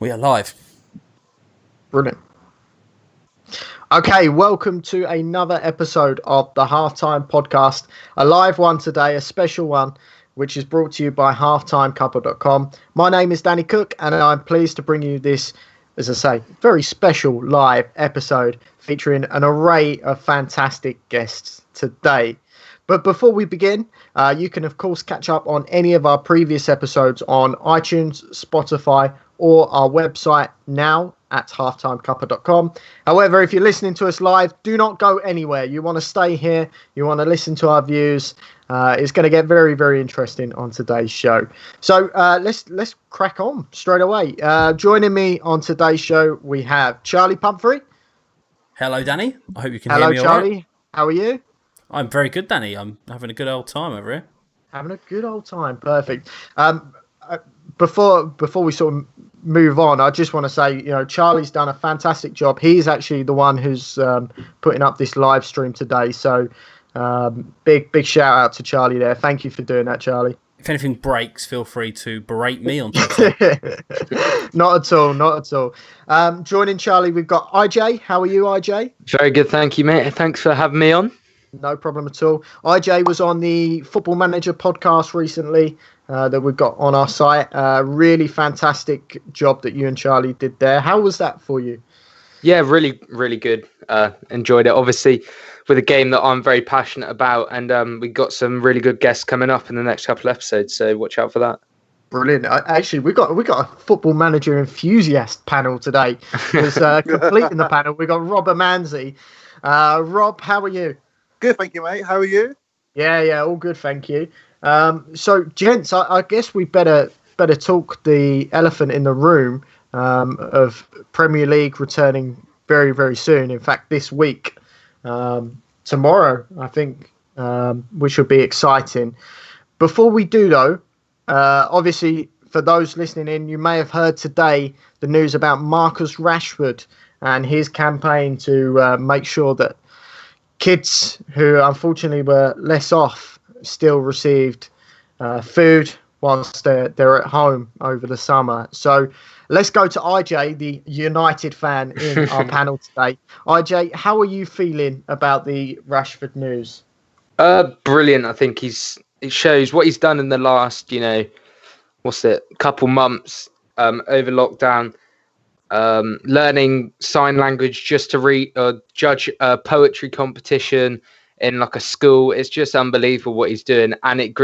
We are live. Brilliant. Okay, welcome to another episode of the HalfTime Podcast. A live one today, a special one, which is brought to you by HalfTimeCuppa.com. My name is Danny Cook, and I'm pleased to bring you this, as I say, very special live episode featuring an array of fantastic guests today. But before we begin, you can, of course, catch up on any of our previous episodes on iTunes, Spotify, or our website now at HalfTimeCuppa.com. However, if you're listening to us live, do not go anywhere. You want to stay here. You want to listen to our views. It's going to get very, very interesting on today's show. So let's crack on straight away. Joining me on today's show, we have Charlie Pumphrey. Hello, Danny. I hope you can hear me all Charlie. right. How are you? I'm very good, Danny. I'm having a good old time over here. Having a good old time. Perfect. Before we sort of move on, I just want to say, Charlie's done a fantastic job. He's actually the one who's putting up this live stream today. So big shout out to Charlie there. Thank you for doing that, Charlie. If anything breaks, feel free to berate me on Twitter. Not at all. Joining Charlie, we've got IJ. How are you, IJ? Very good, thank you, mate. Thanks for having me on. No problem at all. IJ was on the Football Manager podcast recently that we've got on our site. Really fantastic job that you and Charlie did there. How was that for you? Yeah, really, really good. Enjoyed it. Obviously, with a game that I'm very passionate about, and we got some really good guests coming up in the next couple of episodes. So watch out for that. Brilliant. Actually, we got a Football Manager enthusiast panel today. Because completing the panel, we got Rob Amanzi. Rob, how are you? Good, thank you, mate. How are you? Yeah, all good, thank you. So, gents, I guess we better talk the elephant in the room of Premier League returning very, very soon. In fact, this week, tomorrow, I think, which will be exciting. Before we do, though, obviously, for those listening in, you may have heard today the news about Marcus Rashford and his campaign to make sure that kids who unfortunately were less off still received food whilst they're at home over the summer. So let's go to IJ, the United fan in our panel today. IJ, how are you feeling about the Rashford news? Brilliant. I think it shows what he's done in the last, couple months over lockdown. Learning sign language just to judge a poetry competition in like a school. It's just unbelievable what he's doing, and it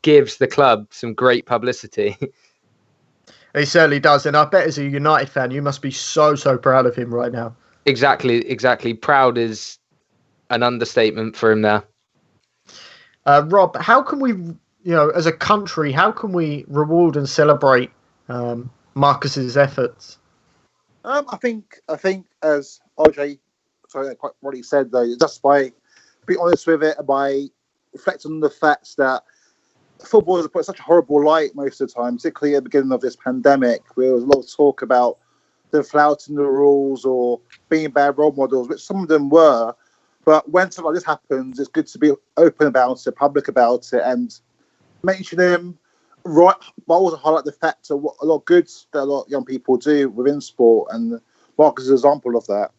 gives the club some great publicity. He certainly does, and I bet as a United fan, you must be so proud of him right now. Exactly. Proud is an understatement for him there. Rob, how can we, as a country, how can we reward and celebrate Marcus's efforts? I think as RJ quite rightly said, though, just by being honest with it, by reflecting on the fact that football is put in such a horrible light most of the time, particularly at the beginning of this pandemic, where there was a lot of talk about them flouting the rules or being bad role models, which some of them were. But when something like this happens, it's good to be open about it, public about it, and mention them. Right, but also highlight the fact of what a lot of good that a lot of young people do within sport, and Marcus is an example of that.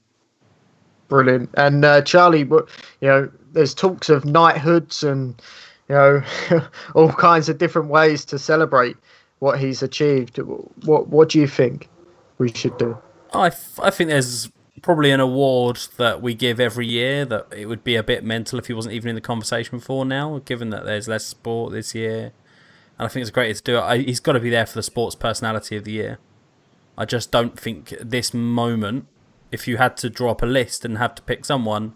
Brilliant. And Charlie, there's talks of knighthoods and all kinds of different ways to celebrate what he's achieved. What do you think we should do? I think there's probably an award that we give every year that it would be a bit mental if he wasn't even in the conversation before now, given that there's less sport this year. And I think it's great to do it. He's got to be there for the Sports Personality of the Year. I just don't think this moment, if you had to draw up a list and have to pick someone,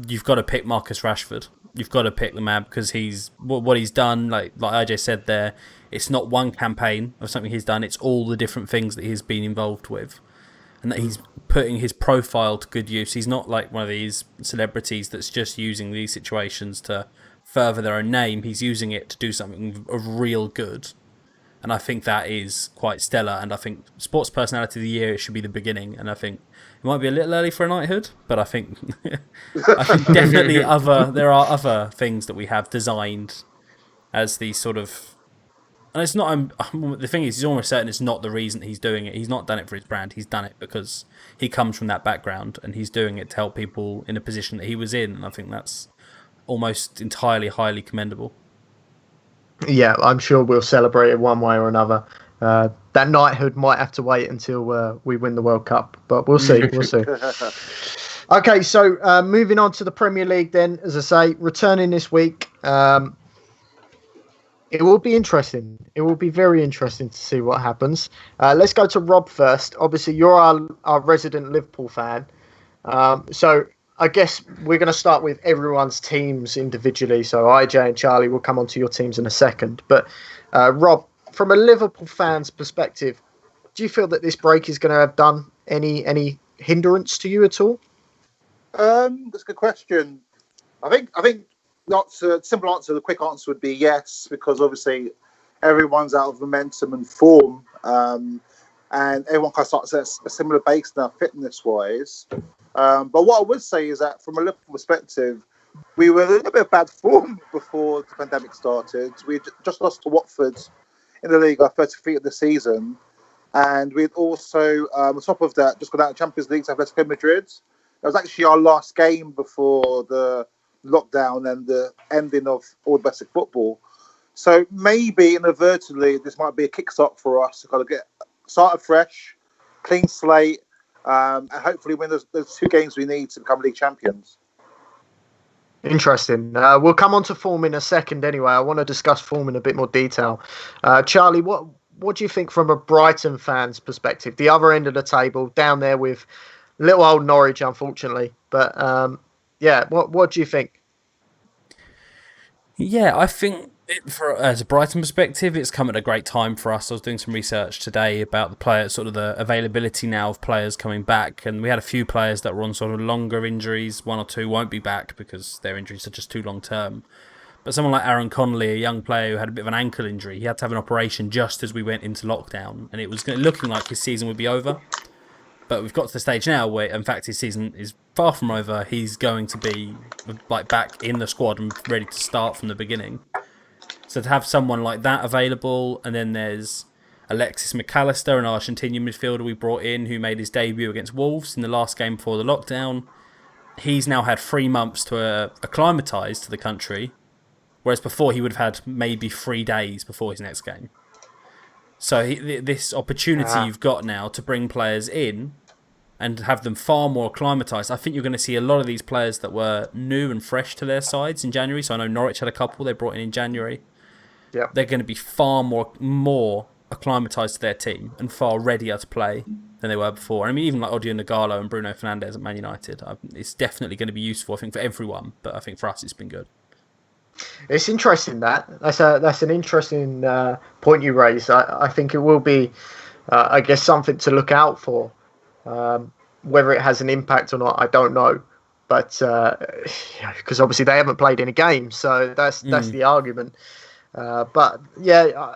you've got to pick Marcus Rashford. You've got to pick the man because what he's done, like IJ said there, it's not one campaign of something he's done. It's all the different things that he's been involved with. And that he's putting his profile to good use. He's not like one of these celebrities that's just using these situations to further their own name. He's using it to do something of real good, and I think that is quite stellar. And I think Sports Personality of the Year should be the beginning, and I think it might be a little early for a knighthood, but I think definitely there are other things that we have designed as these sort of And it's not. The thing is, he's almost certain it's not the reason he's doing it. He's not done it for his brand. He's done it because he comes from that background, and he's doing it to help people in a position that he was in. And I think that's almost entirely highly commendable. Yeah, I'm sure we'll celebrate it one way or another. That knighthood might have to wait until we win the World Cup, but we'll see. We'll see. Okay, so moving on to the Premier League then, as I say, returning this week. It will be interesting. It will be very interesting to see what happens. Let's go to Rob first. Obviously, you're our resident Liverpool fan. So I guess we're going to start with everyone's teams individually. So IJ and Charlie will come on to your teams in a second. But Rob, from a Liverpool fan's perspective, do you feel that this break is going to have done any hindrance to you at all? That's a good question. I think not a simple answer. The quick answer would be yes, because obviously everyone's out of momentum and form, and everyone kind of starts at a similar base now, fitness-wise. But what I would say is that from a Liverpool perspective, we were in a little bit of bad form before the pandemic started. We just lost to Watford in the league, our first defeat of the season, and we'd also, on top of that, just got out of Champions League to Atletico Madrid. It was actually our last game before the lockdown and the ending of all domestic football. So maybe inadvertently this might be a kickstart for us to kind of get started fresh, clean slate, and hopefully win those 2 games we need to become league champions. Interesting. We'll come on to form in a second anyway. I want to discuss form in a bit more detail. Charlie, what do you think from a Brighton fan's perspective? The other end of the table, down there with little old Norwich, unfortunately. But what do you think? Yeah, I think as a Brighton perspective, it's come at a great time for us. I was doing some research today about the players, sort of the availability now of players coming back, and we had a few players that were on sort of longer injuries. 1 or 2 won't be back because their injuries are just too long term. But someone like Aaron Connolly, a young player who had a bit of an ankle injury, he had to have an operation just as we went into lockdown, and it was looking like his season would be over. But we've got to the stage now where, in fact, his season is far from over. He's going to be back in the squad and ready to start from the beginning. So to have someone like that available, and then there's Alexis McAllister, an Argentinian midfielder we brought in who made his debut against Wolves in the last game before the lockdown. He's now had 3 months to acclimatise to the country, whereas before he would have had maybe 3 days before his next game. So this opportunity you've got now to bring players in and have them far more acclimatised. I think you're going to see a lot of these players that were new and fresh to their sides in January. So I know Norwich had a couple they brought in January. Yep. They're going to be far more acclimatised to their team and far readier to play than they were before. I mean, even like Odio Nagalo and Bruno Fernandes at Man United, it's definitely going to be useful, I think, for everyone. But I think for us, it's been good. It's interesting that's an interesting point you raise. I think it will be, I guess, something to look out for. Whether it has an impact or not, I don't know. But because obviously they haven't played any games, so that's the argument. But yeah,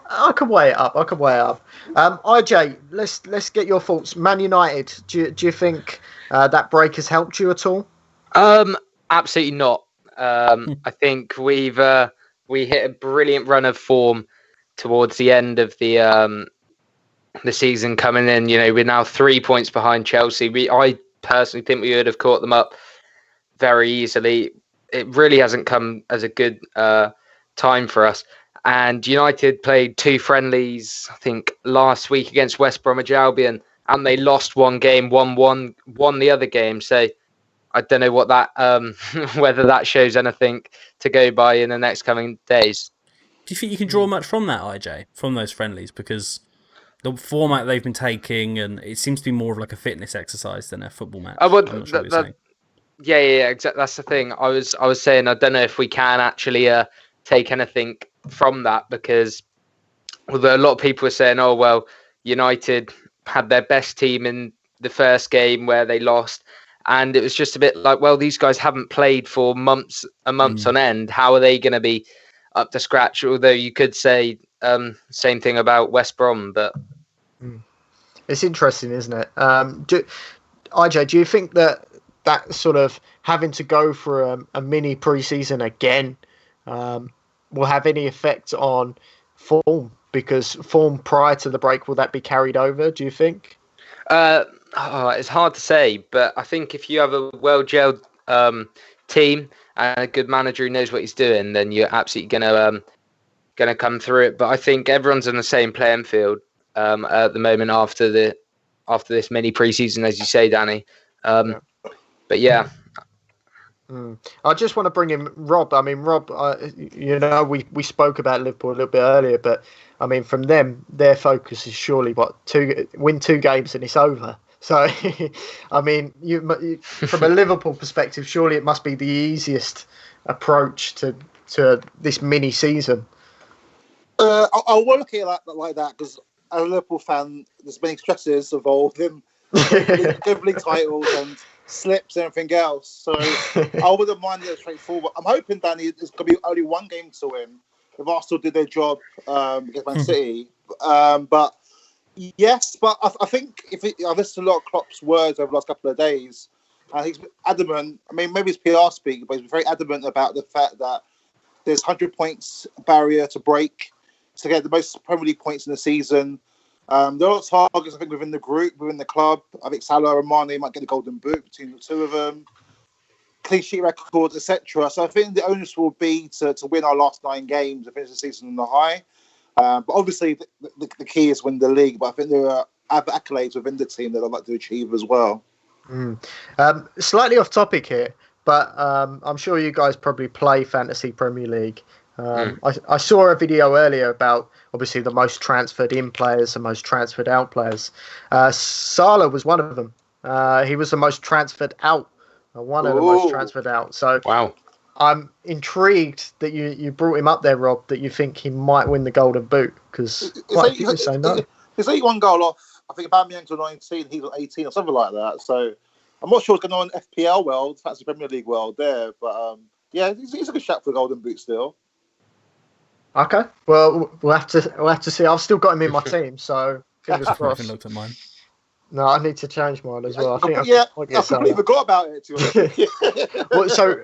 I could weigh it up. IJ, let's get your thoughts. Man United, do you think that break has helped you at all? Absolutely not. I think we hit a brilliant run of form towards the end of the season coming in. You know, we're now 3 points behind Chelsea. I personally think we would have caught them up very easily. It really hasn't come as a good time for us. And United played 2 friendlies, I think, last week against West Bromwich Albion, and they lost one game, won the other game. So I don't know what that whether that shows anything to go by in the next coming days. Do you think you can draw much from that, IJ, from those friendlies? Because the format they've been taking, and it seems to be more of like a fitness exercise than a football match. I'm not sure what you're saying. Yeah, exactly. That's the thing. I was saying I don't know if we can actually take anything from that, because although a lot of people are saying, oh well, United had their best team in the first game where they lost. And it was just a bit like, well, these guys haven't played for months on end. How are they going to be up to scratch? Although you could say same thing about West Brom, but it's interesting, isn't it? IJ, do you think that sort of having to go for a mini pre-season again will have any effect on form? Because form prior to the break, will that be carried over, do you think? It's hard to say, but I think if you have a well-gelled team and a good manager who knows what he's doing, then you're absolutely gonna come through it. But I think everyone's on the same playing field at the moment after this mini preseason, as you say, Danny. But yeah. I just want to bring in Rob. I mean, Rob, we spoke about Liverpool a little bit earlier, but I mean, from them, their focus is surely win 2 games and it's over. So, I mean, from a Liverpool perspective, surely it must be the easiest approach to this mini season. I will look at it like that because as a Liverpool fan, there's many stresses involved in league titles and slips and everything else. So I wouldn't mind it straightforward. I'm hoping, Danny, there's going to be only one game to win if Arsenal did their job against Man City. But yes, but I think I've listened to a lot of Klopp's words over the last couple of days. He's adamant. I mean, maybe it's PR speak, but he's very adamant about the fact that there's 100 points barrier to break to get the most Premier League points in the season. There are targets, I think, within the group, within the club. I think Salah and Mane might get the golden boot between the two of them. Clean sheet records, etc. So I think the onus will be to win our last 9 games and finish the season on the high. But obviously, the key is win the league. But I think there are other accolades within the team that I'd like to achieve as well. Slightly off topic here, but I'm sure you guys probably play Fantasy Premier League. I saw a video earlier about obviously the most transferred in players and most transferred out players. Salah was one of them. He was the most transferred out, one of the most transferred out. So wow. I'm intrigued that you brought him up there, Rob, that you think he might win the golden boot because quite a few say no. He's 81 goal off. I think Aubameyang's on 19, he's on 18 or something like that. So I'm not sure what's going on in FPL world, Fantasy Premier League world there, but yeah, he's a good shot for the golden boot still. Okay, well, we'll have to see. I've still got him in my team, so fingers crossed. Looked at mine. No, I need to change mine as well. I completely forgot about it. Well, so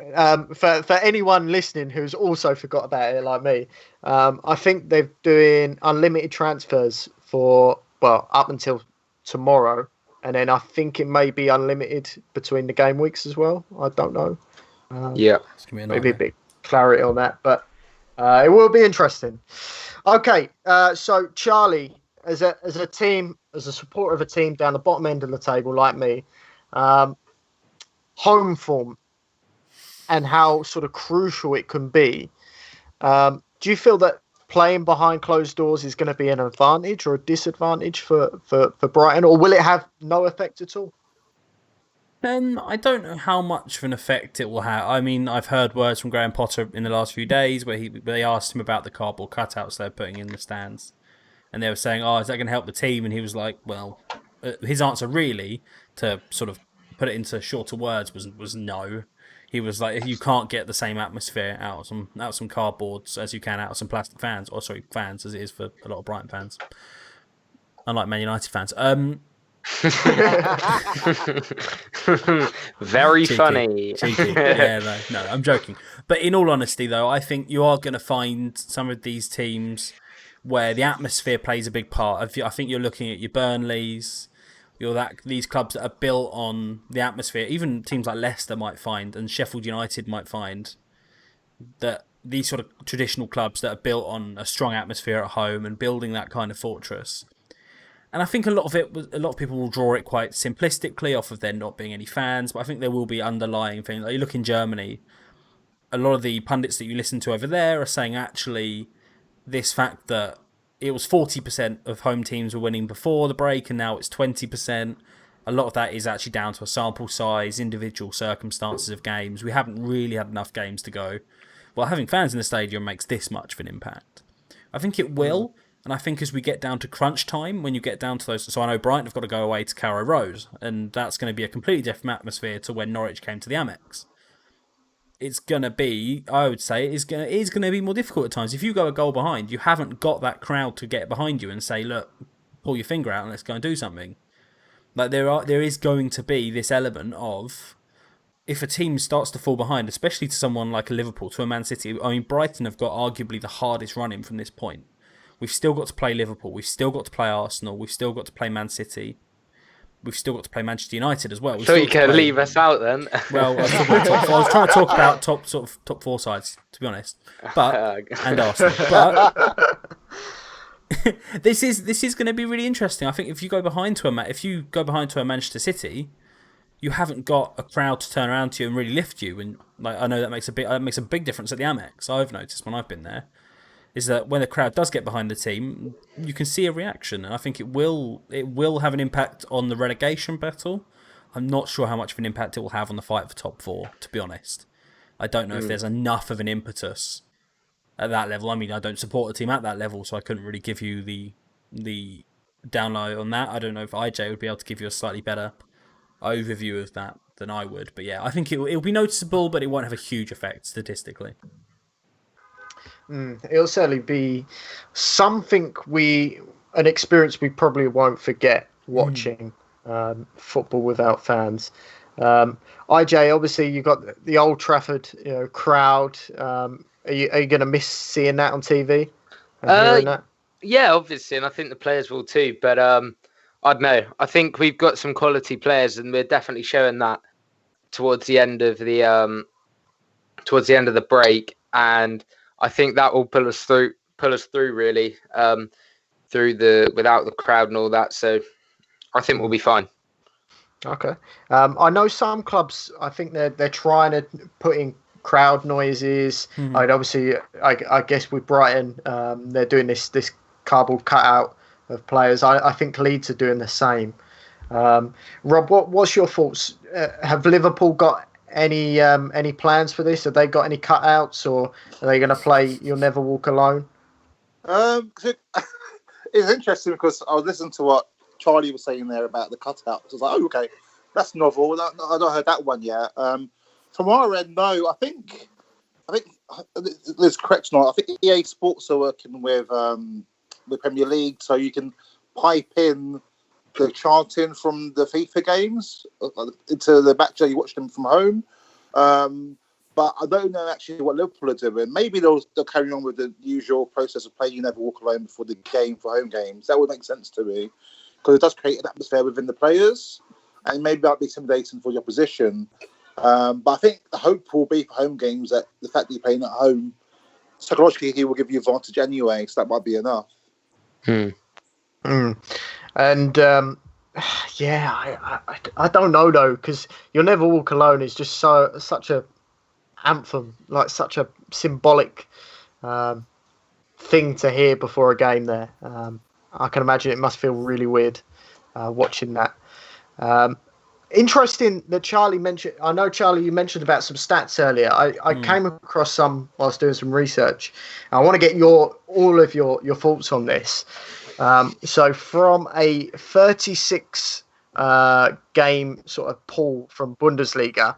for anyone listening who's also forgot about it, like me, I think they're doing unlimited transfers for up until tomorrow, and then I think it may be unlimited between the game weeks as well. I don't know. Maybe a bit clarity on that, but. It will be interesting. Okay, so Charlie, as a team, as a supporter of a team down the bottom end of the table like me, home form and how sort of crucial it can be. Do you feel that playing behind closed doors is going to be an advantage or a disadvantage for Brighton, or will it have no effect at all? I don't know how much of an effect it will have. I mean, I've heard words from Graham Potter in the last few days where they asked him about the cardboard cutouts they're putting in the stands. And they were saying, is that going to help the team? And he was like, well, his answer really, to sort of put it into shorter words, was no. He was like, you can't get the same atmosphere out of some cardboards as you can out of some plastic fans. Or sorry, fans, as it is for a lot of Brighton fans. Unlike Man United fans. Very cheeky, funny. Cheeky. Yeah, no, I'm joking. But in all honesty, though, I think you are going to find some of these teams where the atmosphere plays a big part. I think you're looking at your Burnleys, these clubs that are built on the atmosphere. Even teams like Leicester might find, and Sheffield United might find, that these sort of traditional clubs that are built on a strong atmosphere at home and building that kind of fortress. And I think a lot of people will draw it quite simplistically off of there not being any fans, but I think there will be underlying things. Like you look in Germany, a lot of the pundits that you listen to over there are saying actually this fact that it was 40% of home teams were winning before the break and now it's 20%. A lot of that is actually down to a sample size, individual circumstances of games. We haven't really had enough games to go. Well, having fans in the stadium makes this much of an impact. I think it will. And I think as we get down to crunch time, when you get down to those... So I know Brighton have got to go away to Carrow Road, and that's going to be a completely different atmosphere to when Norwich came to the Amex. It's going to be, I would say, it is going to be more difficult at times. If you go a goal behind, you haven't got that crowd to get behind you and say, look, pull your finger out and let's go and do something. Like there is going to be this element of... If a team starts to fall behind, especially to someone like a Liverpool, to a Man City... I mean, Brighton have got arguably the hardest run-in from this point. We've still got to play Liverpool. We've still got to play Arsenal. We've still got to play Man City. We've still got to play Manchester United as well. So you can leave us out then. Well, I was trying to talk about top 4 sides, to be honest, and Arsenal. But this is going to be really interesting. I think if you go behind to a Manchester City, you haven't got a crowd to turn around to you and really lift you. And like I know that makes a big difference at the Amex. I've noticed when I've been there. Is that when the crowd does get behind the team, you can see a reaction, and I think it will have an impact on the relegation battle. I'm not sure how much of an impact it will have on the fight for top 4, to be honest. I don't know if there's enough of an impetus at that level. I mean, I don't support a team at that level, so I couldn't really give you the download on that. I don't know if IJ would be able to give you a slightly better overview of that than I would. But yeah, I think it'll be noticeable, but it won't have a huge effect statistically. It'll certainly be an experience we probably won't forget watching football without fans. IJ, obviously you got the Old Trafford, crowd. Are you going to miss seeing that on TV? Hearing that? Yeah, obviously, and I think the players will too. But I don't know. I think we've got some quality players, and we're definitely showing that towards the end of the break, and I think that will pull us through really, without the crowd and all that. So I think we'll be fine. Okay. I know some clubs, I think they're trying to put in crowd noises. Mm-hmm. Obviously, I guess with Brighton, they're doing this cardboard cutout of players. I think Leeds are doing the same. Rob, what's your thoughts? Have Liverpool got any plans for this? Have they got any cutouts, or are they going to play "You'll Never Walk Alone"? It's interesting because I was listening to what Charlie was saying there about the cutouts. I was like, oh, okay, that's novel. I don't heard that one yet. From our end, no. I think there's correct or not. I think EA Sports are working with the Premier League, so you can pipe in the chanting from the FIFA games into the match that you watch them from home. But I don't know actually what Liverpool are doing. Maybe they'll carry on with the usual process of playing "You Never Walk Alone" before the game for home games. That would make sense to me because it does create an atmosphere within the players, and maybe that'll be intimidating for the opposition. But I think the hope will be for home games that the fact that you're playing at home, psychologically, he will give you advantage anyway, so that might be enough. And I don't know though, because "You'll Never Walk Alone" is just such a anthem, like such a symbolic thing to hear before a game. There, I can imagine it must feel really weird watching that. Interesting that Charlie mentioned. I know, Charlie, you mentioned about some stats earlier. I came across some whilst doing some research. I want to get all of your thoughts on this. So from a 36 game sort of pool from Bundesliga,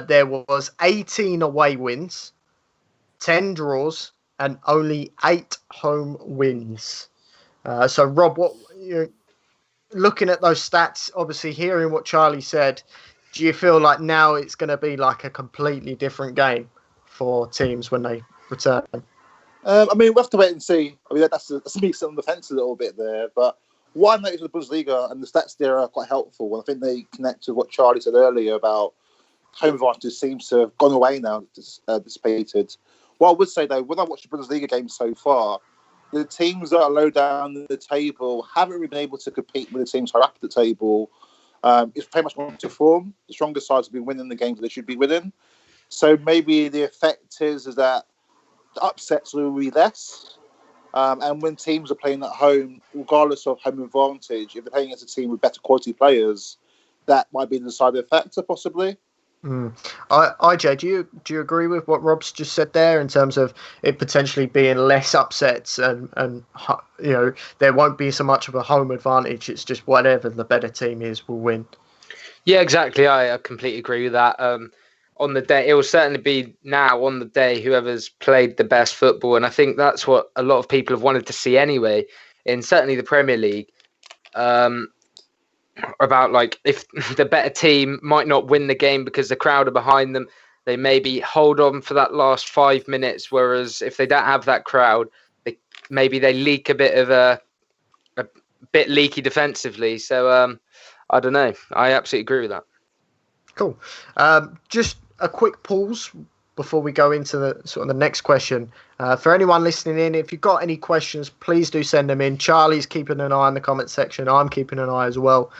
there was 18 away wins, 10 draws, and only 8 home wins. So Rob, what looking at those stats, obviously hearing what Charlie said, do you feel like now it's going to be like a completely different game for teams when they return? I mean, we have to wait and see. I mean, that's me sitting on the fence a little bit there. But what I noticed with the Bundesliga, and the stats there are quite helpful, and I think they connect to what Charlie said earlier about home advantage seems to have gone away now, dissipated. What I would say, though, when I watched the Bundesliga games so far, the teams that are low down the table haven't really been able to compete with the teams higher up the table. It's pretty much gone to form. The stronger sides have been winning the games that they should be winning. So maybe the effect is that the upsets will be less. And when teams are playing at home, regardless of home advantage, if they're playing against a team with better quality players, that might be the deciding factor, possibly. IJ, do you agree with what Rob's just said there in terms of it potentially being less upsets and there won't be so much of a home advantage? It's just whatever the better team is will win. Yeah, exactly. I completely agree with that. On the day, it will certainly be now on the day whoever's played the best football, and I think that's what a lot of people have wanted to see anyway. In certainly the Premier League. About like if the better team might not win the game because the crowd are behind them, they maybe hold on for that last 5 minutes, whereas if they don't have that crowd, maybe they leak a bit of a bit leaky defensively. So I don't know. I absolutely agree with that. Cool. Just a quick pause before we go into the next question. For anyone listening in, if you've got any questions, please do send them in. Charlie's keeping an eye on the comment section. I'm keeping an eye as well.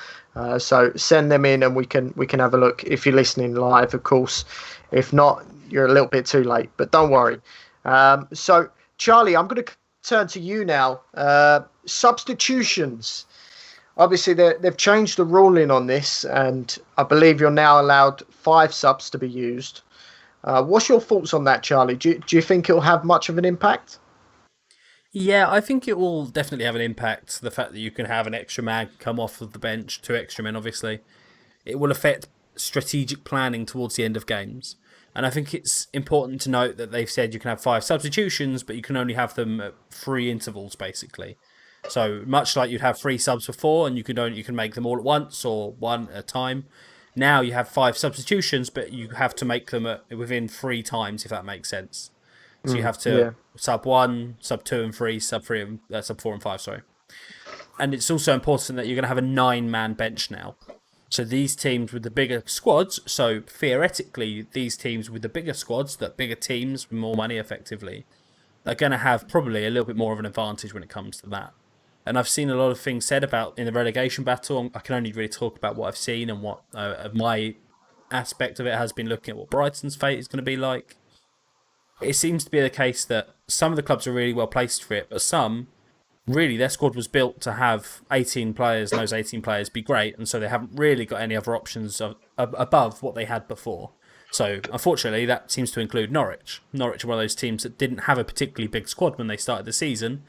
So send them in and we can have a look if you're listening live, of course. If not, you're a little bit too late, but don't worry. So Charlie, I'm going to turn to you now. Substitutions. Obviously, they've changed the ruling on this, and I believe you're now allowed 5 subs to be used. What's your thoughts on that, Charlie? Do you think it'll have much of an impact? Yeah, I think it will definitely have an impact. The fact that you can have an extra man come off of the bench, 2 extra men, obviously. It will affect strategic planning towards the end of games. And I think it's important to note that they've said you can have 5 substitutions, but you can only have them at 3 intervals, basically. So much like you'd have 3 subs before, and you can make them all at once or 1 at a time. Now you have 5 substitutions, but you have to make them within 3 times, if that makes sense. So you have to sub 1, sub 2 and 3, sub 4 and 5. Sorry. And it's also important that you're going to have a 9-man bench now. So these teams with the bigger squads, so theoretically these teams with the bigger squads, the bigger teams with more money effectively, are going to have probably a little bit more of an advantage when it comes to that. And I've seen a lot of things said about in the relegation battle. I can only really talk about what I've seen and what my aspect of it has been looking at what Brighton's fate is going to be like. It seems to be the case that some of the clubs are really well placed for it, but some, really, their squad was built to have 18 players, and those 18 players be great, and so they haven't really got any other options above what they had before. So, unfortunately, that seems to include Norwich. Norwich are one of those teams that didn't have a particularly big squad when they started the season,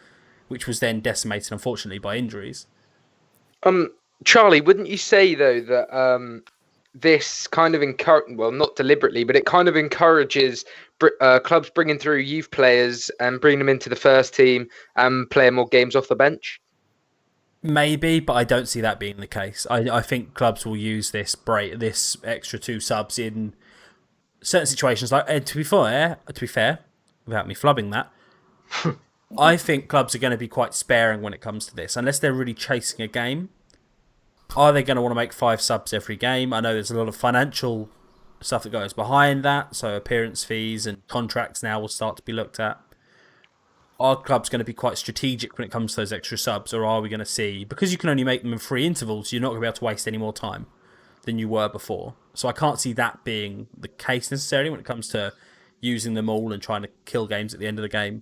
which was then decimated, unfortunately, by injuries. Charlie, wouldn't you say, though, that this kind of not deliberately, but it kind of encourages clubs bringing through youth players and bringing them into the first team and playing more games off the bench? Maybe, but I don't see that being the case. I think clubs will use this extra 2 subs in certain situations. Like to be fair, without me flubbing that, I think clubs are going to be quite sparing when it comes to this, unless they're really chasing a game. Are they going to want to make 5 subs every game? I know there's a lot of financial stuff that goes behind that, so appearance fees and contracts now will start to be looked at. Are clubs going to be quite strategic when it comes to those extra subs, or are we going to see, because you can only make them in 3 intervals, you're not going to be able to waste any more time than you were before. So I can't see that being the case necessarily when it comes to using them all and trying to kill games at the end of the game.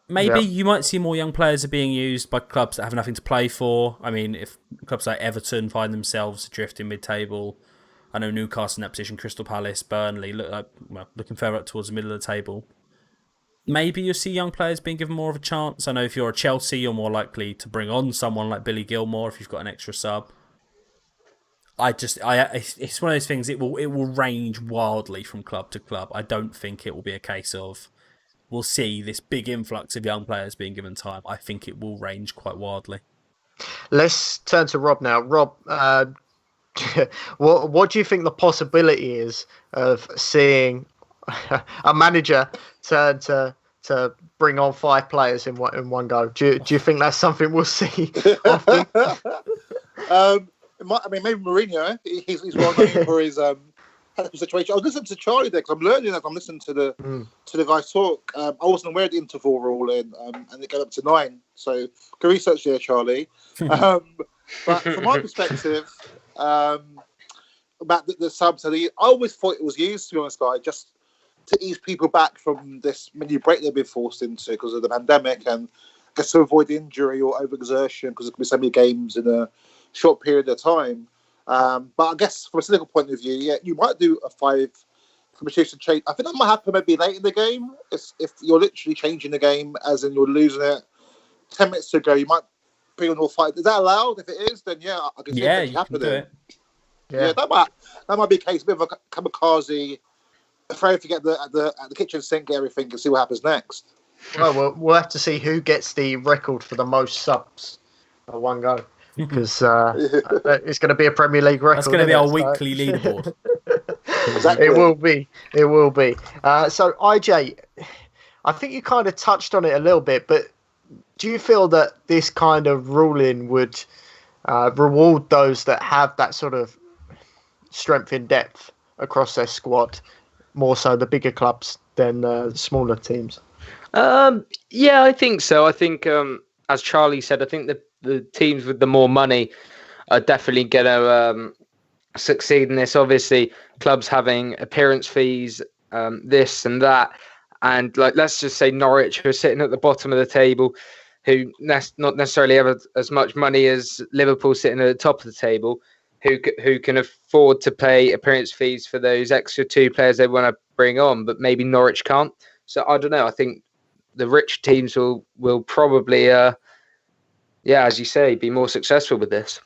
Maybe you might see more young players are being used by clubs that have nothing to play for. I mean, if clubs like Everton find themselves adrift in mid-table, I know Newcastle in that position, Crystal Palace, Burnley, looking further up towards the middle of the table. Maybe you'll see young players being given more of a chance. I know if you're a Chelsea, you're more likely to bring on someone like Billy Gilmore if you've got an extra sub. It's one of those things. It will range wildly from club to club. I don't think it will be a case of we'll see this big influx of young players being given time. I think it will range quite wildly. Let's turn to Rob now. Rob, what do you think the possibility is of seeing a manager turn to bring on 5 players in one go? Do you think that's something we'll see often? Maybe Mourinho. He's well known for his situation. I was listening to Charlie there because I'm learning as I'm listening to the guys talk. I wasn't aware of the interval ruling, and it got up to 9. So good research there, Charlie. But from my perspective, about the subs, I always thought it was used, to be honest, guys, just to ease people back from this mini break they've been forced into because of the pandemic, and I guess to avoid injury or overexertion because there could be so many games in a short period of time. But I guess from a cynical point of view, yeah, you might do a 5 substitution change. I think that might happen maybe late in the game. If you're literally changing the game, as in you're losing it 10 minutes to go, you might bring on all 5. Is that allowed? If it is, then yeah, I can see it happening. Yeah, that might be a case, a bit of a kamikaze, afraid to get at the kitchen sink, get everything, and see what happens next. Well, we'll have to see who gets the record for the most subs at one go. Because it's going to be a Premier League record. That's going to be our weekly leaderboard. Exactly. It will be. So, IJ, I think you kind of touched on it a little bit, but do you feel that this kind of ruling would reward those that have that sort of strength in depth across their squad, more so the bigger clubs than the smaller teams? Yeah, I think so. I think, as Charlie said, I think the teams with the more money are definitely going to succeed in this. Obviously, clubs having appearance fees, this and that, and like let's just say Norwich, who are sitting at the bottom of the table, who not necessarily have as much money as Liverpool sitting at the top of the table, who can afford to pay appearance fees for those extra two players they want to bring on, but maybe Norwich can't. So I don't know. I think the rich teams will probably, as you say, be more successful with this.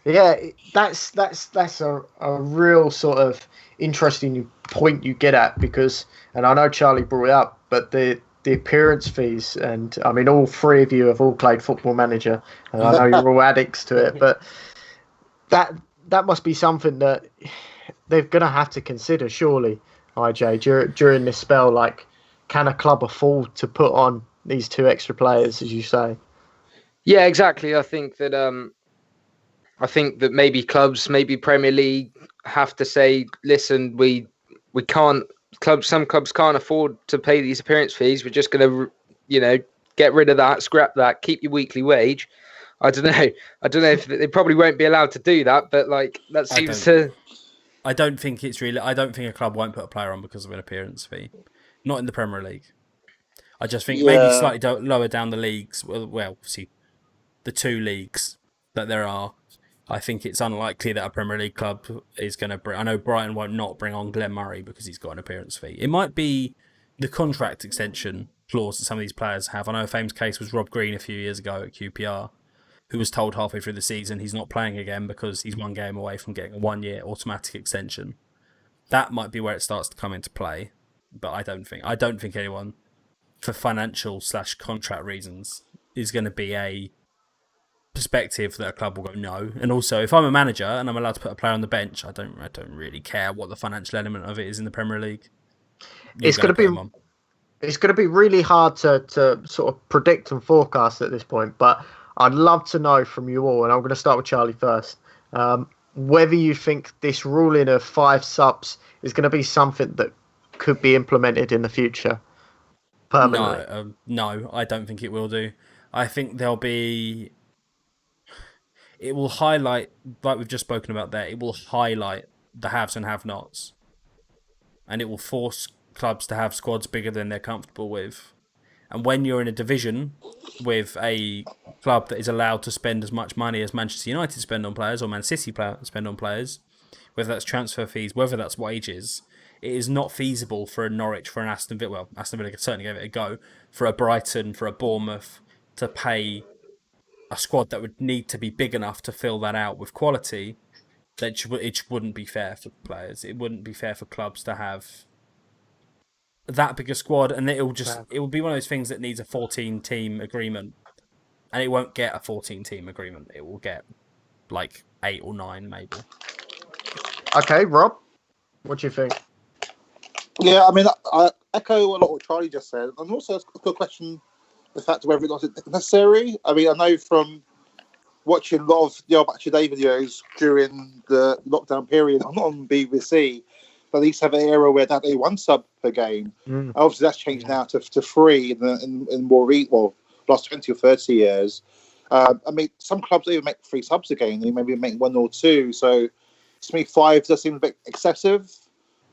Yeah, that's a real sort of interesting point you get at, because, and I know Charlie brought it up, but the appearance fees, and I mean, all three of you have all played Football Manager, and I know you're all addicts to it, but that must be something that they're going to have to consider, surely, IJ, during this spell. Like, can a club afford to put on these two extra players, as you say? Yeah, exactly. I think that maybe clubs, maybe Premier League, have to say, listen, we can't. Some clubs can't afford to pay these appearance fees. We're just going to, get rid of that, scrap that, keep your weekly wage. I don't know if they probably won't be allowed to do that, but like that seems to. I don't think a club won't put a player on because of an appearance fee. Not in the Premier League. I just think maybe slightly lower down the leagues. Well, see, the two leagues that there are. I think it's unlikely that a Premier League club is going to bring. I know Brighton won't not bring on Glenn Murray because he's got an appearance fee. It might be the contract extension clause that some of these players have. I know a famous case was Rob Green a few years ago at QPR, who was told halfway through the season he's not playing again because he's one game away from getting a 1-year automatic extension. That might be where it starts to come into play, but I don't think anyone, for financial/contract reasons, is going to be a perspective that a club will go no. And also, if I'm a manager and I'm allowed to put a player on the bench, I don't really care what the financial element of it is in the Premier League. It's going to be really hard to sort of predict and forecast at this point, but I'd love to know from you all, and I'm going to start with Charlie first, whether you think this ruling of 5 subs is going to be something that could be implemented in the future permanently. No, I don't think it will do. I think it will highlight, like we've just spoken about there, it will highlight the haves and have-nots. And it will force clubs to have squads bigger than they're comfortable with. And when you're in a division with a club that is allowed to spend as much money as Manchester United spend on players or Man City spend on players, whether that's transfer fees, whether that's wages, it is not feasible for a Norwich, for an Aston Villa, well, Aston Villa certainly gave it a go, for a Brighton, for a Bournemouth, to pay a squad that would need to be big enough to fill that out with quality. That it wouldn't be fair for players. It wouldn't be fair for clubs to have that big a squad, and it will be one of those things that needs a 14-team agreement, and it won't get a 14-team agreement. It will get like 8 or 9 maybe. Okay, Rob, what do you think? Yeah, I mean, I echo a lot of what Charlie just said, and also a good question: the fact of whether it's necessary. I mean, I know from watching a lot of the Old Match Day videos during the lockdown period, I'm not on BBC, but they used to have an era where they had a 1 sub per game. Obviously, that's changed now to 3 in more last 20 or 30 years. I mean, some clubs even make 3 subs a game. They maybe make 1 or 2. So, to me, 5 does seem a bit excessive.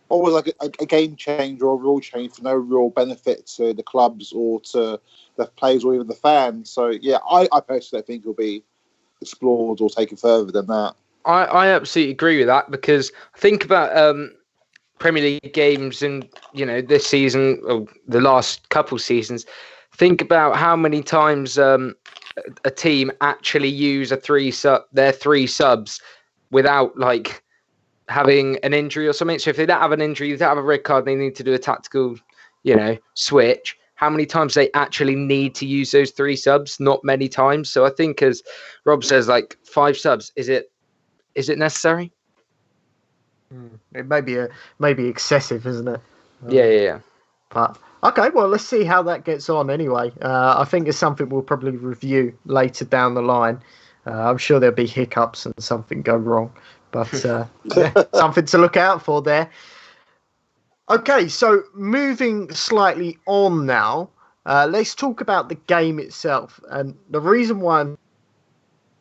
Always like a game change or a rule change for no real benefit to the clubs or to the players or even the fans. So, yeah, I personally think it'll be explored or taken further than that. I absolutely agree with that, because think about Premier League games in this season or the last couple seasons. Think about how many times a team actually use their 3 subs without like having an injury or something. So if they don't have an injury, they don't have a red card, they need to do a tactical, switch. How many times they actually need to use those 3 subs? Not many times. So I think, as Rob says, like 5 subs, is it necessary? It may be excessive, isn't it? Yeah. But Okay, well, let's see how that gets on anyway. I think it's something we'll probably review later down the line. I'm sure there'll be hiccups and something go wrong, but yeah, something to look out for there. Okay, so moving slightly on now, let's talk about the game itself. And the reason why I'm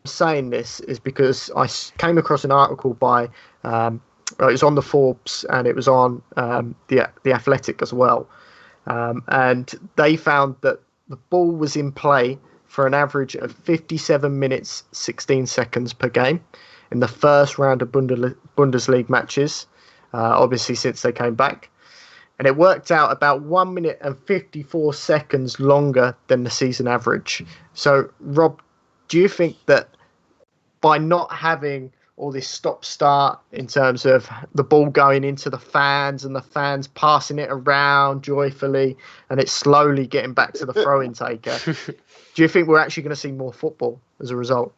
saying this is because I came across an article by, it was on the Forbes and it was on the Athletic as well. And they found that the ball was in play for an average of 57 minutes, 16 seconds per game in the first round of Bundesliga matches, obviously since they came back. And it worked out about 1 minute and 54 seconds longer than the season average. So, Rob, do you think that by not having all this stop-start in terms of the ball going into the fans and the fans passing it around joyfully and it's slowly getting back to the throw-in taker, do you think we're actually going to see more football as a result?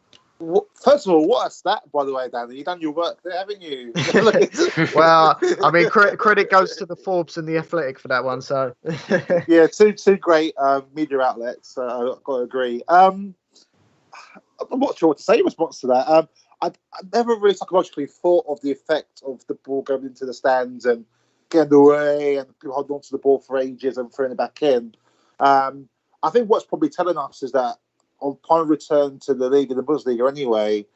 First of all, what a stat, by the way, Danny. You've done your work there, haven't you? Well, I mean, credit goes to the Forbes and the Athletic for that one. So, yeah, two great media outlets. I've got to agree. I'm not sure what to say in response to that. I never really psychologically thought of the effect of the ball going into the stands and getting away and people holding on to the ball for ages and throwing it back in. I think what's probably telling us is that upon return to the league, in the Bundesliga anyway,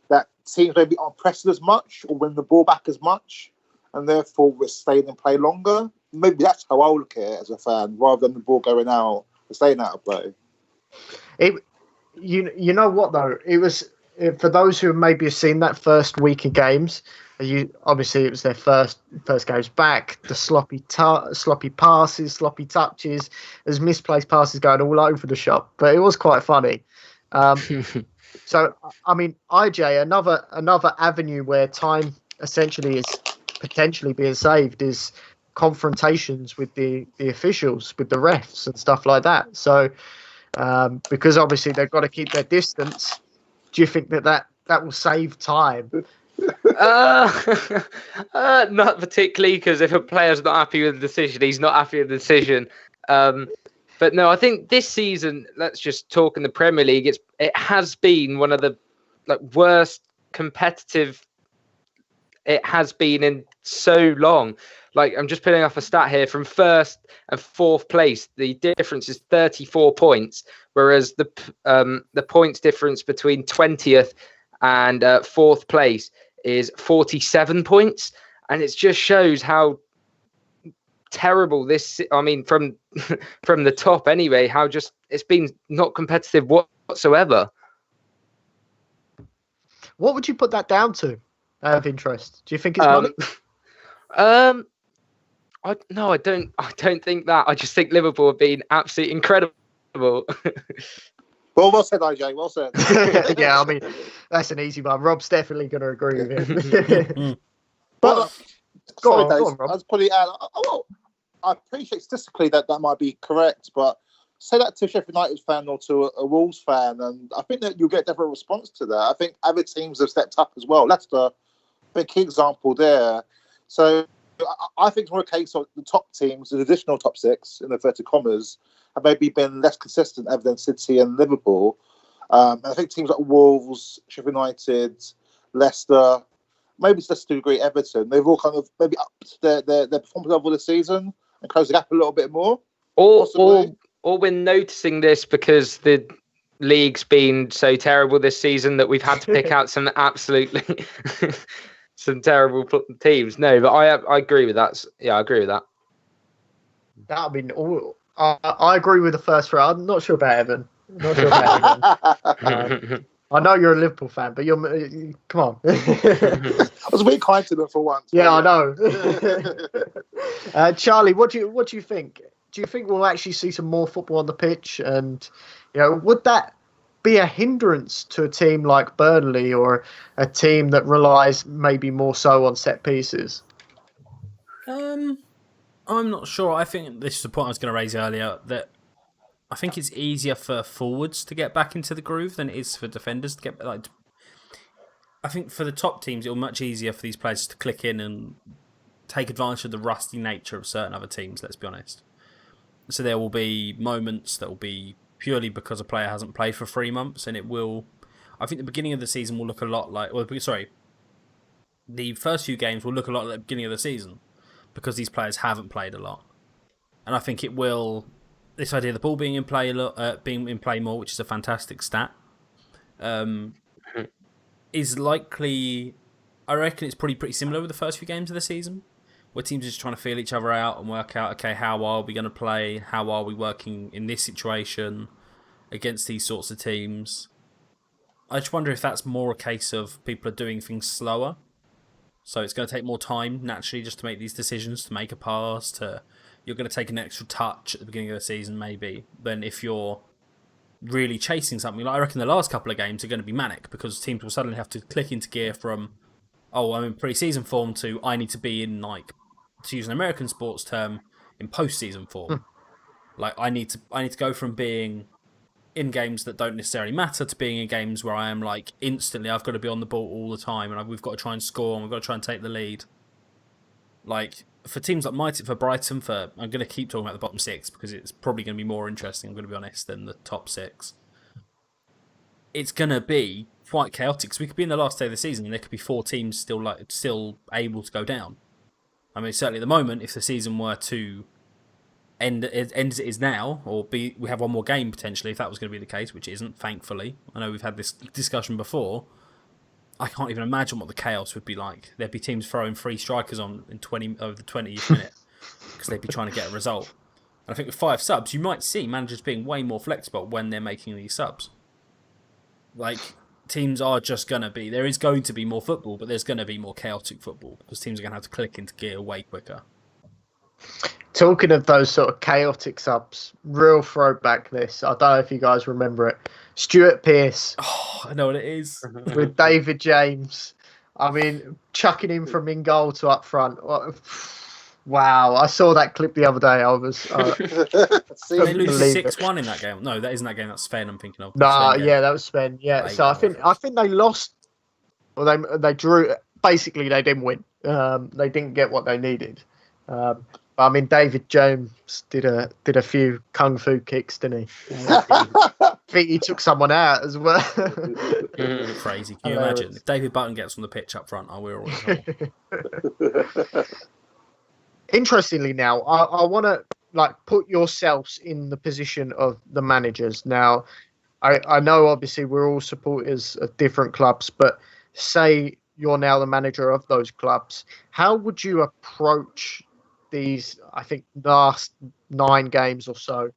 that teams maybe aren't pressing as much or win the ball back as much, and therefore we're staying in play longer. Maybe that's how I look at it as a fan, rather than the ball going out and staying out of play. You know what though? It was for those who maybe have seen that first week of games. Obviously it was their first games back. The sloppy passes, sloppy touches, there's misplaced passes going all over the shop. But it was quite funny. So I mean, IJ, another avenue where time essentially is potentially being saved is confrontations with the officials, with the refs and stuff like that. So because obviously they've got to keep their distance. Do you think that will save time? Not particularly, because if a player's not happy with the decision, he's not happy with the decision. But no, I think this season, let's just talk in the Premier League. It has been one of the worst competitive it has been in so long. I'm just putting off a stat here from first and fourth place. The difference is 34 points, whereas the points difference between 20th and fourth place is 47 points. And it just shows how terrible this, I mean, from the top anyway, how just it's been not competitive whatsoever. What would you put that down to, out of interest? Do you think it's money? No, I don't think that. I just think Liverpool have been absolutely incredible. Well said, IJ. Well said. Yeah, I mean, that's an easy one. Rob's definitely going to agree with him. But go on, Rob. I was probably I appreciate statistically that might be correct, but say that to a Sheffield United fan or to a Wolves fan, and I think that you'll get a different response to that. I think other teams have stepped up as well. That's the key example there. So I think it's more a case of the top teams, the additional top six, in inverted commas, have maybe been less consistent other than City and Liverpool. I think teams like Wolves, Sheffield United, Leicester, maybe to a degree Everton, they've all kind of maybe upped their performance level this season and closed the gap a little bit more. Or we're noticing this because the league's been so terrible this season that we've had to pick out some absolutely some terrible teams. No, but I agree with that. Yeah, I agree with that. I mean, I agree with the first row. I'm not sure about Evan. I know you're a Liverpool fan, but come on. I was a bit kind to them for once. Yeah, I know. Charlie, what do you think? Do you think we'll actually see some more football on the pitch? And would that be a hindrance to a team like Burnley or a team that relies maybe more so on set pieces? I'm not sure. I think this is the point I was going to raise earlier, that I think it's easier for forwards to get back into the groove than it is for defenders to get I think for the top teams, it'll be much easier for these players to click in and take advantage of the rusty nature of certain other teams, let's be honest. So there will be moments that will be purely because a player hasn't played for 3 months, and it will. I think the beginning of the season will look a lot like. Well, sorry, the first few games will look a lot like the beginning of the season because these players haven't played a lot, and I think it will. This idea of the ball being in play being in play more, which is a fantastic stat, is likely. I reckon it's pretty similar with the first few games of the season, where teams are just trying to feel each other out and work out, okay, how are we going to play? How are we working in this situation against these sorts of teams? I just wonder if that's more a case of people are doing things slower. So it's going to take more time, naturally, just to make these decisions, to make a pass, you're going to take an extra touch at the beginning of the season, maybe, than if you're really chasing something. Like I reckon the last couple of games are going to be manic, because teams will suddenly have to click into gear from, oh, I'm in pre-season form, to I need to be in, like, to use an American sports term, in post-season form. Like I need to go from being in games that don't necessarily matter to being in games where I am like instantly I've got to be on the ball all the time, and we've got to try and score, and we've got to try and take the lead. Like for teams like for Brighton, I'm going to keep talking about the bottom 6 because it's probably going to be more interesting, I'm going to be honest, than the top 6. It's going to be quite chaotic because we could be in the last day of the season and there could be 4 teams still able to go down. I mean, certainly at the moment, if the season were to end as it is now, or we have one more game potentially, if that was going to be the case, which isn't, thankfully. I know we've had this discussion before. I can't even imagine what the chaos would be like. There'd be teams throwing 3 strikers on over the 20th minute because they'd be trying to get a result. And I think with 5 subs, you might see managers being way more flexible when they're making these subs. Like, teams are just going to be... There is going to be more football, but there's going to be more chaotic football because teams are going to have to click into gear way quicker. Talking of those sort of chaotic subs, real throwback this. I don't know if you guys remember it. Stuart Pearce. Oh, I know what it is. With David James. I mean, chucking him from in goal to up front. Wow, I saw that clip the other day. I was... they lose 6-1 in that game. No, that isn't that game. That's Sven I'm thinking of. Yeah, that was Sven. Yeah, so I think they lost... Well, they drew... Basically, they didn't win. They didn't get what they needed. I mean, David Jones did a few kung fu kicks, didn't he? I think he took someone out as well. Crazy. Can you imagine? If David Button gets on the pitch up front, we're all in trouble. Interestingly now, I want to put yourselves in the position of the managers. Now, I know obviously we're all supporters of different clubs, but say you're now the manager of those clubs. How would you approach these, I think, last 9 games or so?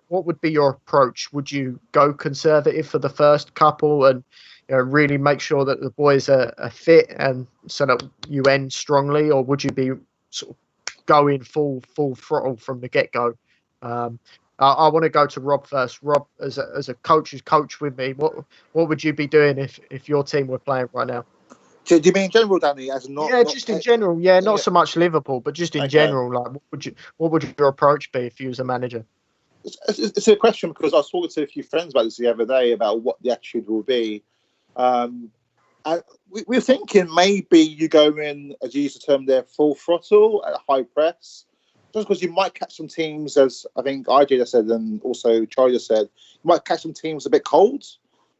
What would be your approach? Would you go conservative for the first couple and really make sure that the boys are fit and so that you end strongly, or would you be sort of going full throttle from the get-go? I want to go to Rob first. Rob, as a coach who's coached with me, what would you be doing if your team were playing right now? Do you mean in general, Danny? Just in general. Yeah, not so much Liverpool, but just in general. Like, what would your approach be if you was a manager? It's a question because I was talking to a few friends about this the other day about what the attitude will be. And we're thinking maybe you go in, as you used the term there, full throttle at a high press. Just because you might catch some teams, as I think IJ just said, and also Charlie just said, you might catch some teams a bit cold,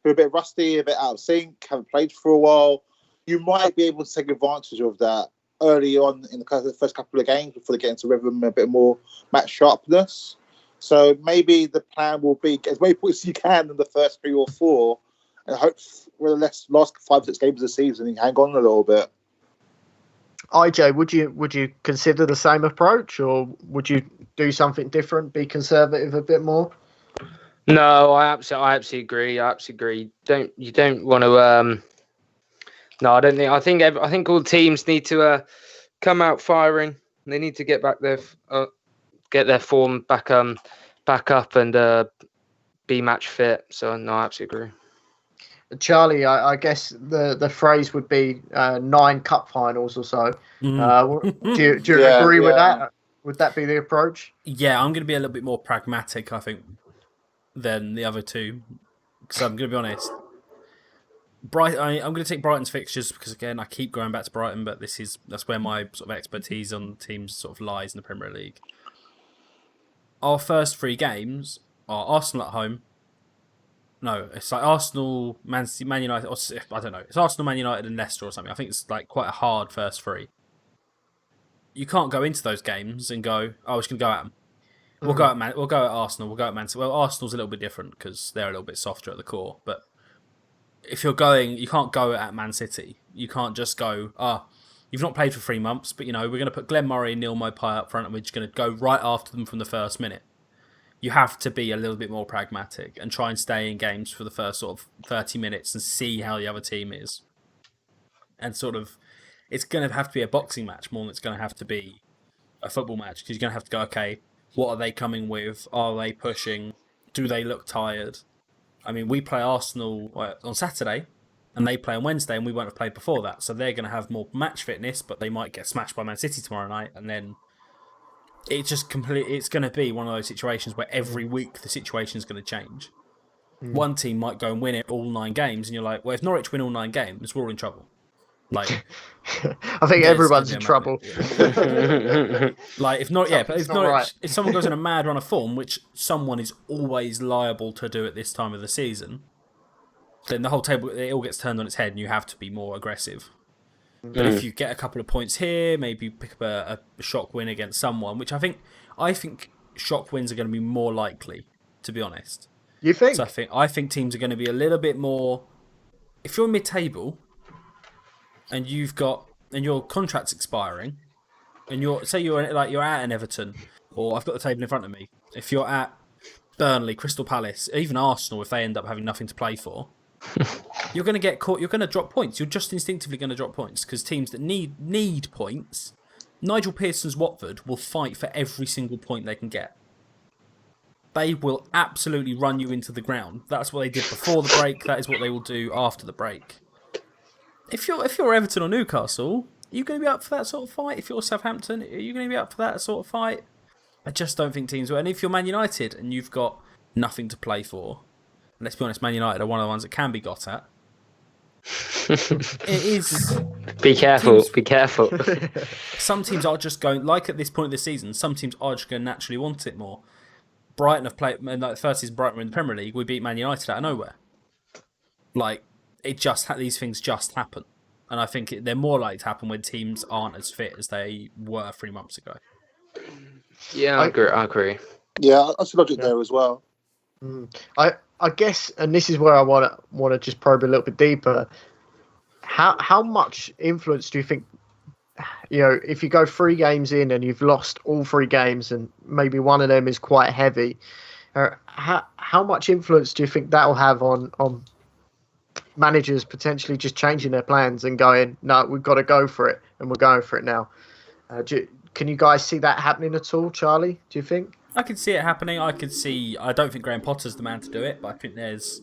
who are a bit rusty, a bit out of sync, haven't played for a while. You might be able to take advantage of that early on in the first couple of games before they get into rhythm and a bit more match sharpness. So maybe the plan will be get as many points as you can in the first 3 or 4, and hope for the last 5-6 games of the season you hang on a little bit. IJ, would you consider the same approach, or would you do something different, be conservative a bit more? No, I absolutely agree. You don't want to. No, I don't think. I think all teams need to come out firing. They need to get back get their form back up and be match fit. So no, I absolutely agree. Charlie, I guess the phrase would be 9 cup finals or so. Do you agree with that? Would that be the approach? Yeah, I'm going to be a little bit more pragmatic, I think, than the other two. Because I'm going to be honest. I'm going to take Brighton's fixtures because, again, I keep going back to Brighton, but that's where my sort of expertise on teams sort of lies in the Premier League. our first 3 games are Arsenal at home. No, it's like Arsenal, Man City, Man United, or I don't know. It's Arsenal, Man United, and Leicester or something. I think it's like quite a hard first 3. You can't go into those games and go, "Oh, we're just gonna go at them." We'll go at Arsenal. We'll go at Man City. Well, Arsenal's a little bit different because they're a little bit softer at the core. But if you're going, you can't go at Man City. You can't just go, you've not played for 3 months, but we're going to put Glenn Murray and Neil Mopai up front, and we're just going to go right after them from the first minute. You have to be a little bit more pragmatic and try and stay in games for the first sort of 30 minutes and see how the other team is. And sort of, it's going to have to be a boxing match more than it's going to have to be a football match, because you're going to have to go, okay, what are they coming with? Are they pushing? Do they look tired? I mean, we play Arsenal on Saturday, and they play on Wednesday, and we won't have played before that. So they're going to have more match fitness, but they might get smashed by Man City tomorrow night, and then it's going to be one of those situations where every week the situation is going to change. One team might go and win it all 9 games, and you're like, well, if Norwich win all 9 games, we're all in trouble. Like, I think everyone's in trouble. Like, if someone goes in a mad run of form, which someone is always liable to do at this time of the season, then the whole table, it all gets turned on its head, and you have to be more aggressive. But if you get a couple of points here, maybe pick up a shock win against someone, which I think shock wins are going to be more likely, to be honest. You think? So I think teams are going to be a little bit more. If you're mid-table and your contract's expiring, and you're at an Everton, or I've got the table in front of me. If you're at Burnley, Crystal Palace, even Arsenal, if they end up having nothing to play for, you're going to get caught. You're going to drop points. You're just instinctively going to drop points, because teams that need points, Nigel Pearson's Watford will fight for every single point they can get. They will absolutely run you into the ground. That's what they did before the break. That is what they will do after the break. If you're Everton or Newcastle, are you going to be up for that sort of fight? If you're Southampton, are you going to be up for that sort of fight? I just don't think teams will. And if you're Man United and you've got nothing to play for, and let's be honest, Man United are one of the ones that can be got at. It is. Be careful. Be careful. Some teams are just going, like at this point of the season, some teams are just going to naturally want it more. Brighton have played, like the first season Brighton were in the Premier League, we beat Man United out of nowhere. Like, these things just happen. And I think they're more likely to happen when teams aren't as fit as they were 3 months ago. Yeah, I agree. Yeah, that's the logic there as well. I guess, and this is where I want to just probe a little bit deeper. How much influence do you think, if you go 3 games in and you've lost all 3 games and maybe one of them is quite heavy, how much influence do you think that will have on managers potentially just changing their plans and going, no, we've got to go for it, and we're going for it now? Can you guys see that happening at all, Charlie, do you think? I could see it happening. I don't think Graham Potter's the man to do it, but I think there's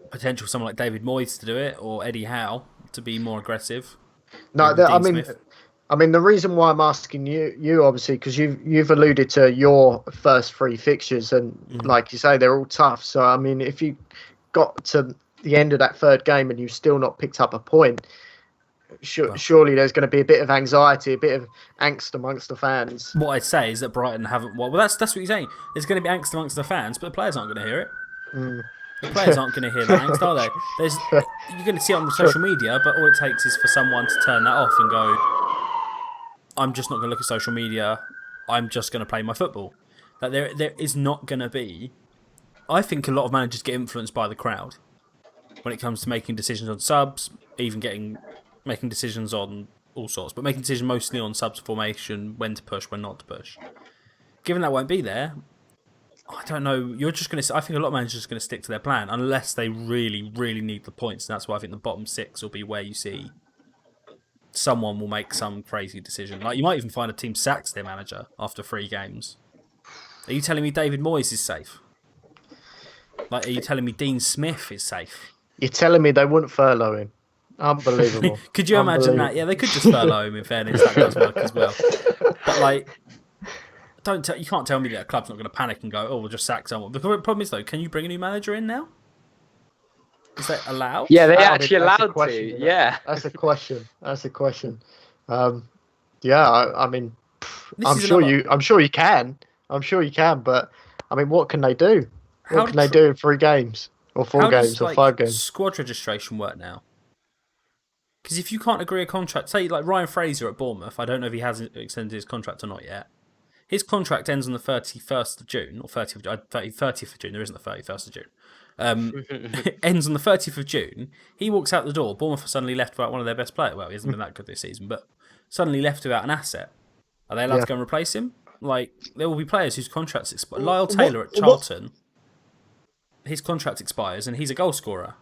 potential for someone like David Moyes to do it, or Eddie Howe to be more aggressive. No, I mean, the reason why I'm asking you obviously, because you've alluded to your first 3 fixtures, and like you say, they're all tough. So, I mean, if you got to the end of that 3rd game and you've still not picked up a point, surely there's going to be a bit of anxiety, a bit of angst amongst the fans. What I'd say is that Brighton haven't. Well, that's what you're saying. There's going to be angst amongst the fans, but the players aren't going to hear it. The players aren't going to hear that angst, are they? You're going to see it on social media, but all it takes is for someone to turn that off and go, I'm just not going to look at social media. I'm just going to play my football. That there is not going to be. I think a lot of managers get influenced by the crowd when it comes to making decisions on subs, even making decisions on all sorts, but making decisions mostly on subs formation, when to push, when not to push. Given that won't be there, I don't know. I think a lot of managers are going to stick to their plan unless they really, really need the points. And that's why I think the bottom 6 will be where you see someone will make some crazy decision. Like, you might even find a team sacks their manager after 3 games. Are you telling me David Moyes is safe? Like, are you telling me Dean Smith is safe? You're telling me they wouldn't furlough him? Unbelievable. Could you imagine that? Yeah, they could just furlough him, in fairness. That does work as well. But, like, you can't tell me that a club's not going to panic and go, oh, we'll just sack someone. The problem is, though, can you bring a new manager in now? Is that allowed? Yeah, they're actually allowed to. Yeah. That's a question. Yeah, I mean, I'm sure you can. I'm sure you can, but I mean, what can they do? How What can they do in 3 games or 4 How games does or 5 games? squad registration work now? Because if you can't agree a contract, say like Ryan Fraser at Bournemouth, I don't know if he has extended his contract or not yet. His contract ends on the 31st of June, or 30th of June. There isn't the 31st of June. Ends on the 30th of June. He walks out the door. Bournemouth are suddenly left without one of their best players. Well, he hasn't been that good this season, but suddenly left without an asset. Are they allowed to go and replace him? Like, there will be players whose contracts expire. Lyle Taylor at Charlton, his contract expires and he's a goal scorer.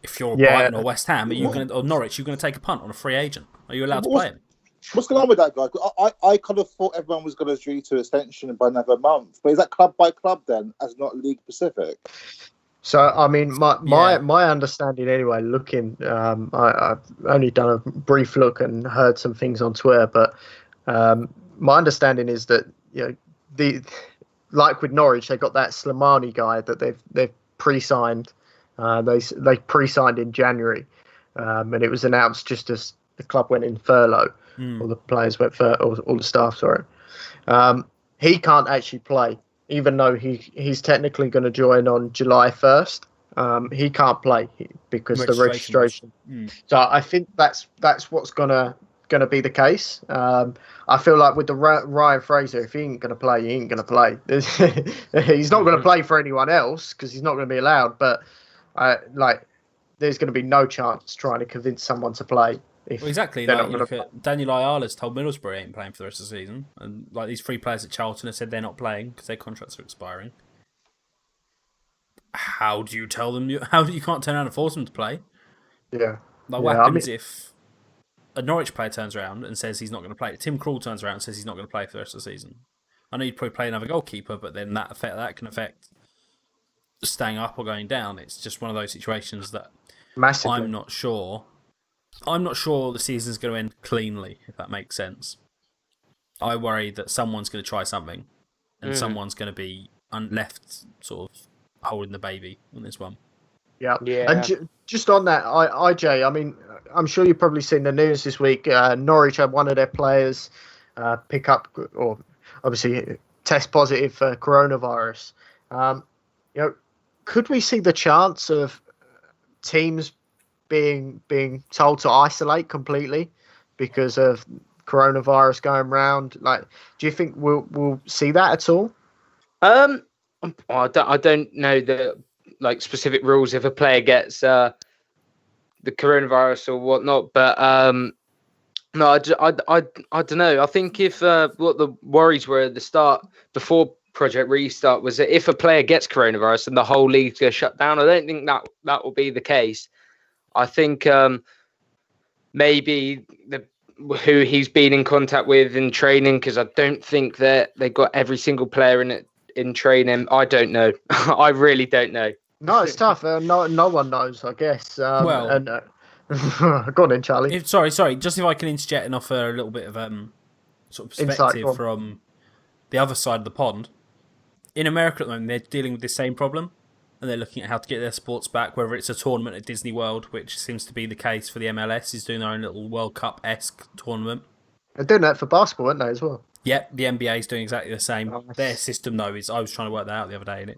If you're Brighton or West Ham, or Norwich, you're going to take a punt on a free agent. Are you allowed to play him? What's going on with that guy? I kind of thought everyone was going to agree to extension by another month, but is that club by club then, as not league specific? So I mean, my understanding anyway. Looking, I've only done a brief look and heard some things on Twitter, but my understanding is that like with Norwich, they got that Slimani guy that they've pre-signed. They pre-signed in January, and it was announced just as the club went in furlough. All the players went all the staff. Sorry, he can't actually play, even though he's technically going to join on July 1st. He can't play because the registration. So I think that's what's gonna be the case. I feel like with the Ryan Fraser, if he ain't going to play, he ain't going to play. He's not going to play for anyone else because he's not going to be allowed. But there's going to be no chance trying to convince someone to play. Well, exactly. Like, you look at Daniel Ayala's told Middlesbrough ain't playing for the rest of the season, and like these 3 players at Charlton have said they're not playing because their contracts are expiring. How do you tell them? How you can't turn around and force them to play? Yeah. Like what happens if a Norwich player turns around and says he's not going to play? Tim Krul turns around and says he's not going to play for the rest of the season. I know you'd probably play another goalkeeper, but then that can affect staying up or going down. It's just one of those situations that massively. I'm not sure the season's going to end cleanly, if that makes sense. I worry that someone's going to try something and someone's going to be left sort of holding the baby on this one. Yeah. And just on that, IJ, I mean, I'm sure you've probably seen the news this week. Norwich had one of their players pick up, or obviously test positive for coronavirus. Could we see the chance of teams being told to isolate completely because of coronavirus going round? Like, do you think we'll see that at all? I don't know the specific rules if a player gets the coronavirus or whatnot, but no, I don't know. I think if what the worries were at the start before Project Restart was that if a player gets coronavirus and the whole league's going to shut down, I don't think that will be the case. I think maybe who he's been in contact with in training, because I don't think that they got every single player in training. I don't know. I really don't know. No, it's tough. No one knows, I guess. Go on then, Charlie. Sorry. Just if I can interject and offer a little bit of sort of perspective from the other side of the pond. In America at the moment, they're dealing with the same problem, and they're looking at how to get their sports back, whether it's a tournament at Disney World, which seems to be the case for the MLS, is doing their own little World Cup-esque tournament. They're doing that for basketball, aren't they, as well? Yeah, the NBA is doing exactly the same. Their system, though, is I was trying to work that out the other day, and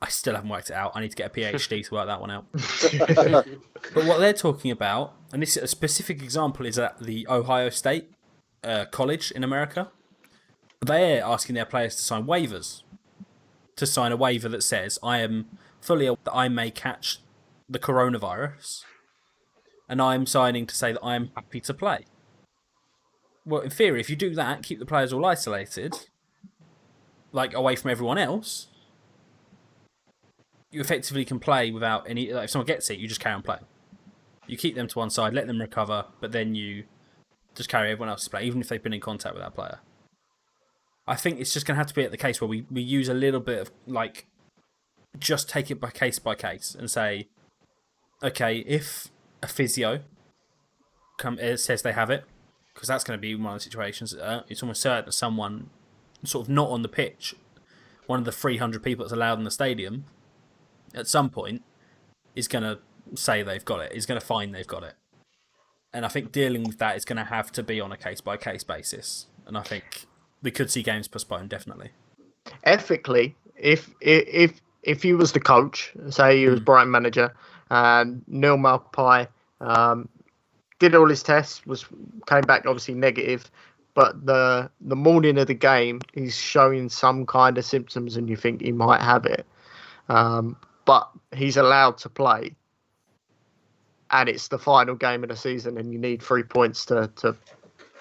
I still haven't worked it out. I need to get a PhD to work that one out. But what they're talking about, and this is a specific example, is at the Ohio State College in America. They're asking their players to sign waivers. To sign a waiver that says, I am fully aware that I may catch the coronavirus, and I'm signing to say that I am happy to play. Well, in theory, if you do that, keep the players all isolated, like away from everyone else, you effectively can play without any. Like, if someone gets it, you just carry on playing. You keep them to one side, let them recover, but then you just carry everyone else to play, even if they've been in contact with that player. I think it's just going to have to be at the case where we use a little bit of, just take it by case and say, okay, if a physio says they have it, because that's going to be one of the situations, it's almost certain that someone sort of not on the pitch, one of the 300 people that's allowed in the stadium, at some point, is going to say they've got it, is going to find they've got it. And I think dealing with that is going to have to be on a case-by-case basis. And I think we could see games postponed, definitely. Ethically, if he was the coach, say he was Brighton manager, and Neil Maupay did all his tests, came back obviously negative, but the morning of the game he's showing some kind of symptoms, and you think he might have it, but he's allowed to play, and it's the final game of the season, and you need 3 points to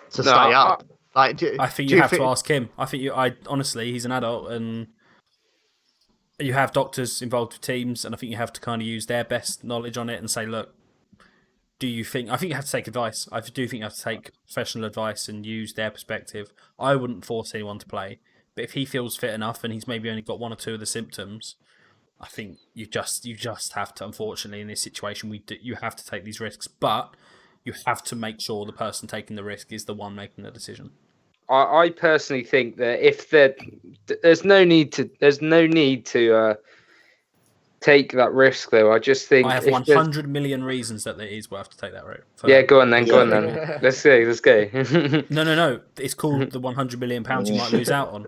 stay up. I think you have to ask him. I honestly, he's an adult, and you have doctors involved with teams, and I think you have to kind of use their best knowledge on it and say, look, do you think... I think you have to take advice. I do think you have to take professional advice and use their perspective. I wouldn't force anyone to play, but if he feels fit enough and he's maybe only got 1 or 2 of the symptoms, I think you just have to, unfortunately, in this situation, you have to take these risks, but you have to make sure the person taking the risk is the one making the decision. I personally think that if there's no need to take that risk, though. I just think I have 100 million reasons that it is worth to take that route. Yeah, go on then. Let's go. No. It's called the 100 million pounds you might lose out on.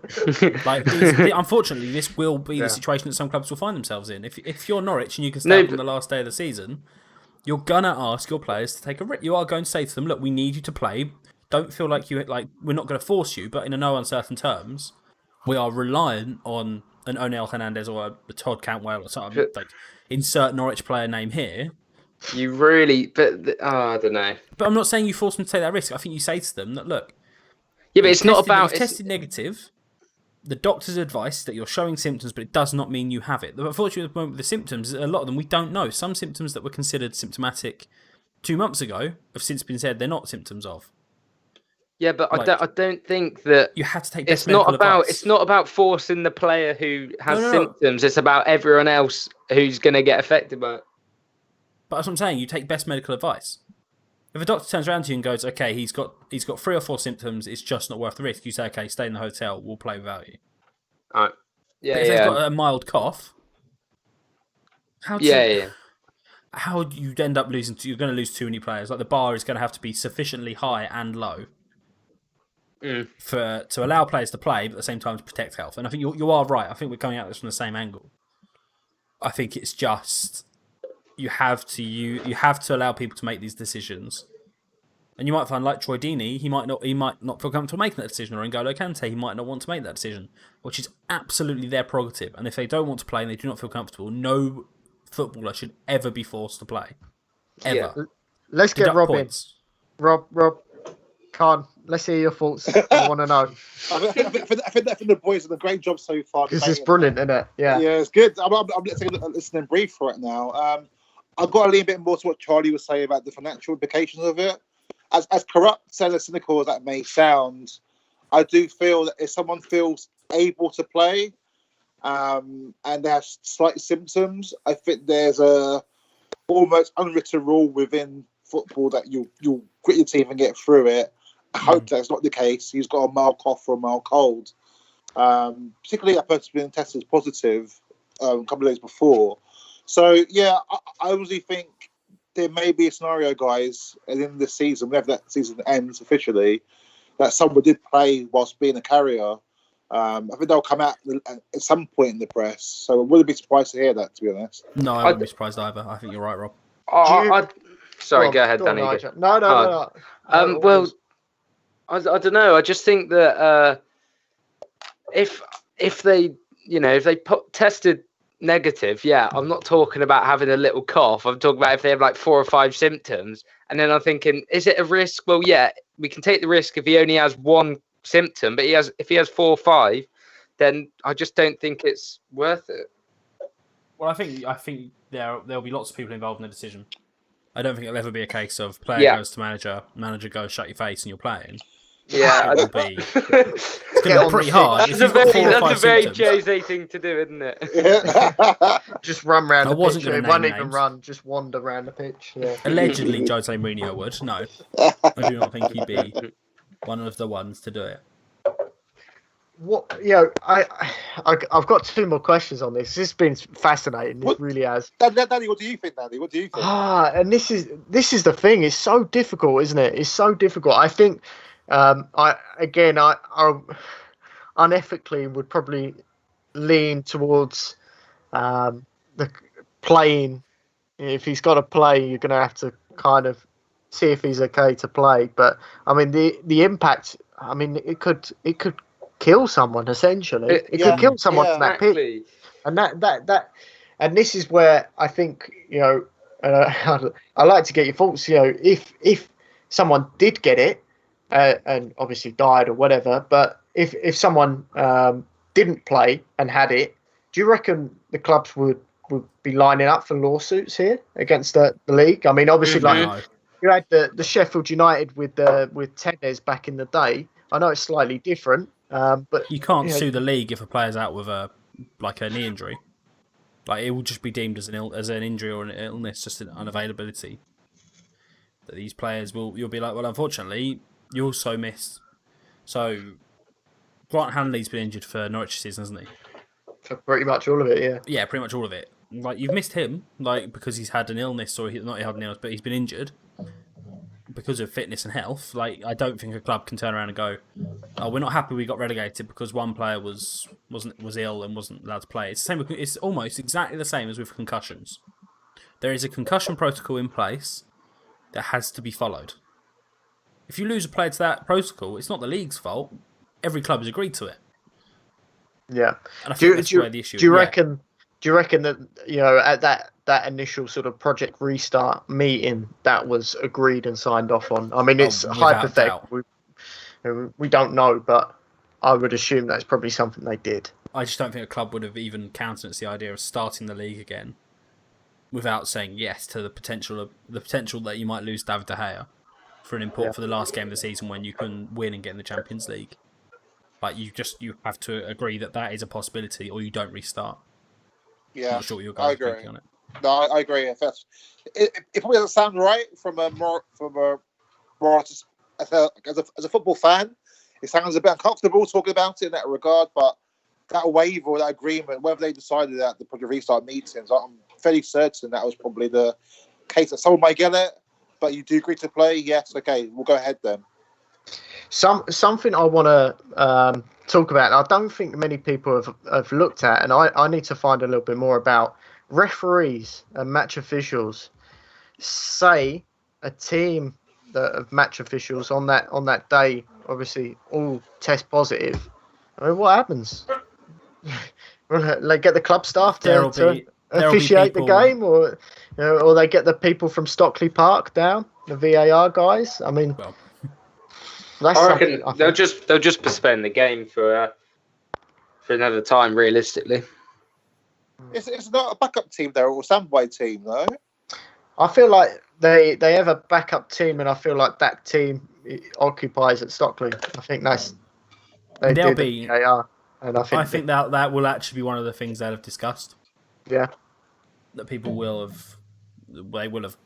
Unfortunately, this will be the situation that some clubs will find themselves in. If you're Norwich and you can start on the last day of the season, you're gonna ask your players to take a risk. You are going to say to them, "Look, we need you to play. Don't feel like we're not going to force you, but in no uncertain terms, we are reliant on an Onel Hernandez or a Todd Cantwell or something. Like, insert Norwich player name here." You really, I don't know. But I'm not saying you force them to take that risk. I think you say to them that, look, yeah, but it's not about tested negative. The doctor's advice that you're showing symptoms, but it does not mean you have it. Unfortunately, at the moment with the symptoms, a lot of them we don't know. Some symptoms that were considered symptomatic 2 months ago have since been said they're not symptoms of. Yeah, but I don't think that you have to take. It's not about forcing the player who has symptoms. It's about everyone else who's going to get affected by it. But that's what I'm saying. You take best medical advice. If a doctor turns around to you and goes, "Okay, he's got 3 or 4 symptoms. It's just not worth the risk," you say, "Okay, stay in the hotel. We'll play without you." All right. Yeah. But if they've got a mild cough, how do you end up losing? You're going to lose too many players. Like the bar is going to have to be sufficiently high and low. To allow players to play, but at the same time to protect health. And I think you are right. I think we're coming at this from the same angle. I think it's just you have to allow people to make these decisions. And you might find, like Troy Deeney, he might not feel comfortable making that decision, or N'Golo Kante, he might not want to make that decision, which is absolutely their prerogative. And if they don't want to play and they do not feel comfortable, no footballer should ever be forced to play. Ever. Yeah. Let's get Rob in. Rob, Khan, let's hear your thoughts. I want to know. I think the boys have done a great job so far. This is brilliant, isn't it? Yeah, it's good. I'm listening brief right now. I've got to lean a bit more to what Charlie was saying about the financial implications of it. As corrupt and as cynical as that may sound, I do feel that if someone feels able to play and they have slight symptoms, I think there's a almost unwritten rule within football that you'll grit your teeth and get through it. I hope that's not the case. He's got a mild cough or a mild cold. Particularly that person's been tested positive a couple of days before. So, yeah, I honestly think there may be a scenario, guys, at the end of the season, whenever that season ends officially, that someone did play whilst being a carrier. I think they'll come out at some point in the press. So I wouldn't be surprised to hear that, to be honest. No, I wouldn't be surprised either. I think you're right, Rob. Sorry, go ahead, Danny. No. Well, I don't know. I just think that if they tested negative, I'm not talking about having a little cough. I'm talking about if they have like 4 or 5 symptoms, and then I'm thinking, is it a risk? Well, yeah, we can take the risk if he only has 1 symptom, but if he has 4 or 5, then I just don't think it's worth it. Well, I think there'll be lots of people involved in the decision. I don't think it'll ever be a case of player goes to manager goes shut your face and you're playing. Yeah, it's going to be pretty hard. That's a very Jose thing to do, isn't it? Just run around the pitch. It won't even run. Just wander around the pitch. Yeah. Allegedly, Jose Mourinho would. No, I do not think he'd be one of the ones to do it. What? I've got 2 more questions on this. This has been fascinating. It really has. Danny, what do you think, Danny? What do you think? And this is the thing. It's so difficult, isn't it? It's so difficult. I think. unethically would probably lean towards the playing. If he's got to play, you're going to have to kind of see if he's okay to play. But I mean, the impact. I mean, it could kill someone essentially. It could kill someone from that pitch. And and this is where I think, I like to get your thoughts. If someone did get it and obviously died or whatever, but if someone didn't play and had it, do you reckon the clubs would be lining up for lawsuits here against the league? I mean, obviously, you had the Sheffield United with Tevez back in the day. I know it's slightly different, but you can't sue the league if a player's out with a knee injury. Like, it will just be deemed as an injury or an illness, just an unavailability. That these players you'll be like, well, unfortunately, you also missed. So Grant Hanley's been injured for Norwich season, hasn't he? For pretty much all of it, yeah. Yeah, pretty much all of it. Like, you've missed him, because he's had an illness, or not he had an illness, but he's been injured because of fitness and health. Like, I don't think a club can turn around and go, "Oh, we're not happy we got relegated because one player was ill and wasn't allowed to play." It's the same. It's almost exactly the same as with concussions. There is a concussion protocol in place that has to be followed. If you lose a player to that protocol, it's not the league's fault. Every club has agreed to it. Yeah. And I think that's where the issue is. Do you reckon that at that initial sort of Project Restart meeting that was agreed and signed off on? I mean, it's hypothetical. We don't know, but I would assume that's probably something they did. I just don't think a club would have even countenanced the idea of starting the league again without saying yes to the potential that you might lose David De Gea for an import for the last game of the season when you couldn't win and get in the Champions League. Like, you have to agree that is a possibility, or you don't restart. Yeah, I'm not sure what your guys are thinking on it. No, I agree. It probably doesn't sound right from a as a football fan. It sounds a bit uncomfortable talking about it in that regard, but that waiver or that agreement, whether they decided at the Project Restart meetings, I'm fairly certain that was probably the case that someone might get it, but you do agree to play. Yes, okay, we'll go ahead then. Something I want to talk about, I don't think many people have looked at, and I need to find a little bit more about referees and match officials. Say a team of match officials on that day, obviously all test positive. I mean, what happens? They get the club staff to officiate the game, or they get the people from Stockley Park down, the VAR guys. I mean. Well, I reckon they'll just postpone the game for another time. Realistically, it's not a backup team there or a standby team though. I feel like they have a backup team, and I feel like that team occupies at Stockley. I think they'll be VAR, and I think that will actually be one of the things they'll have discussed. Yeah, that people will have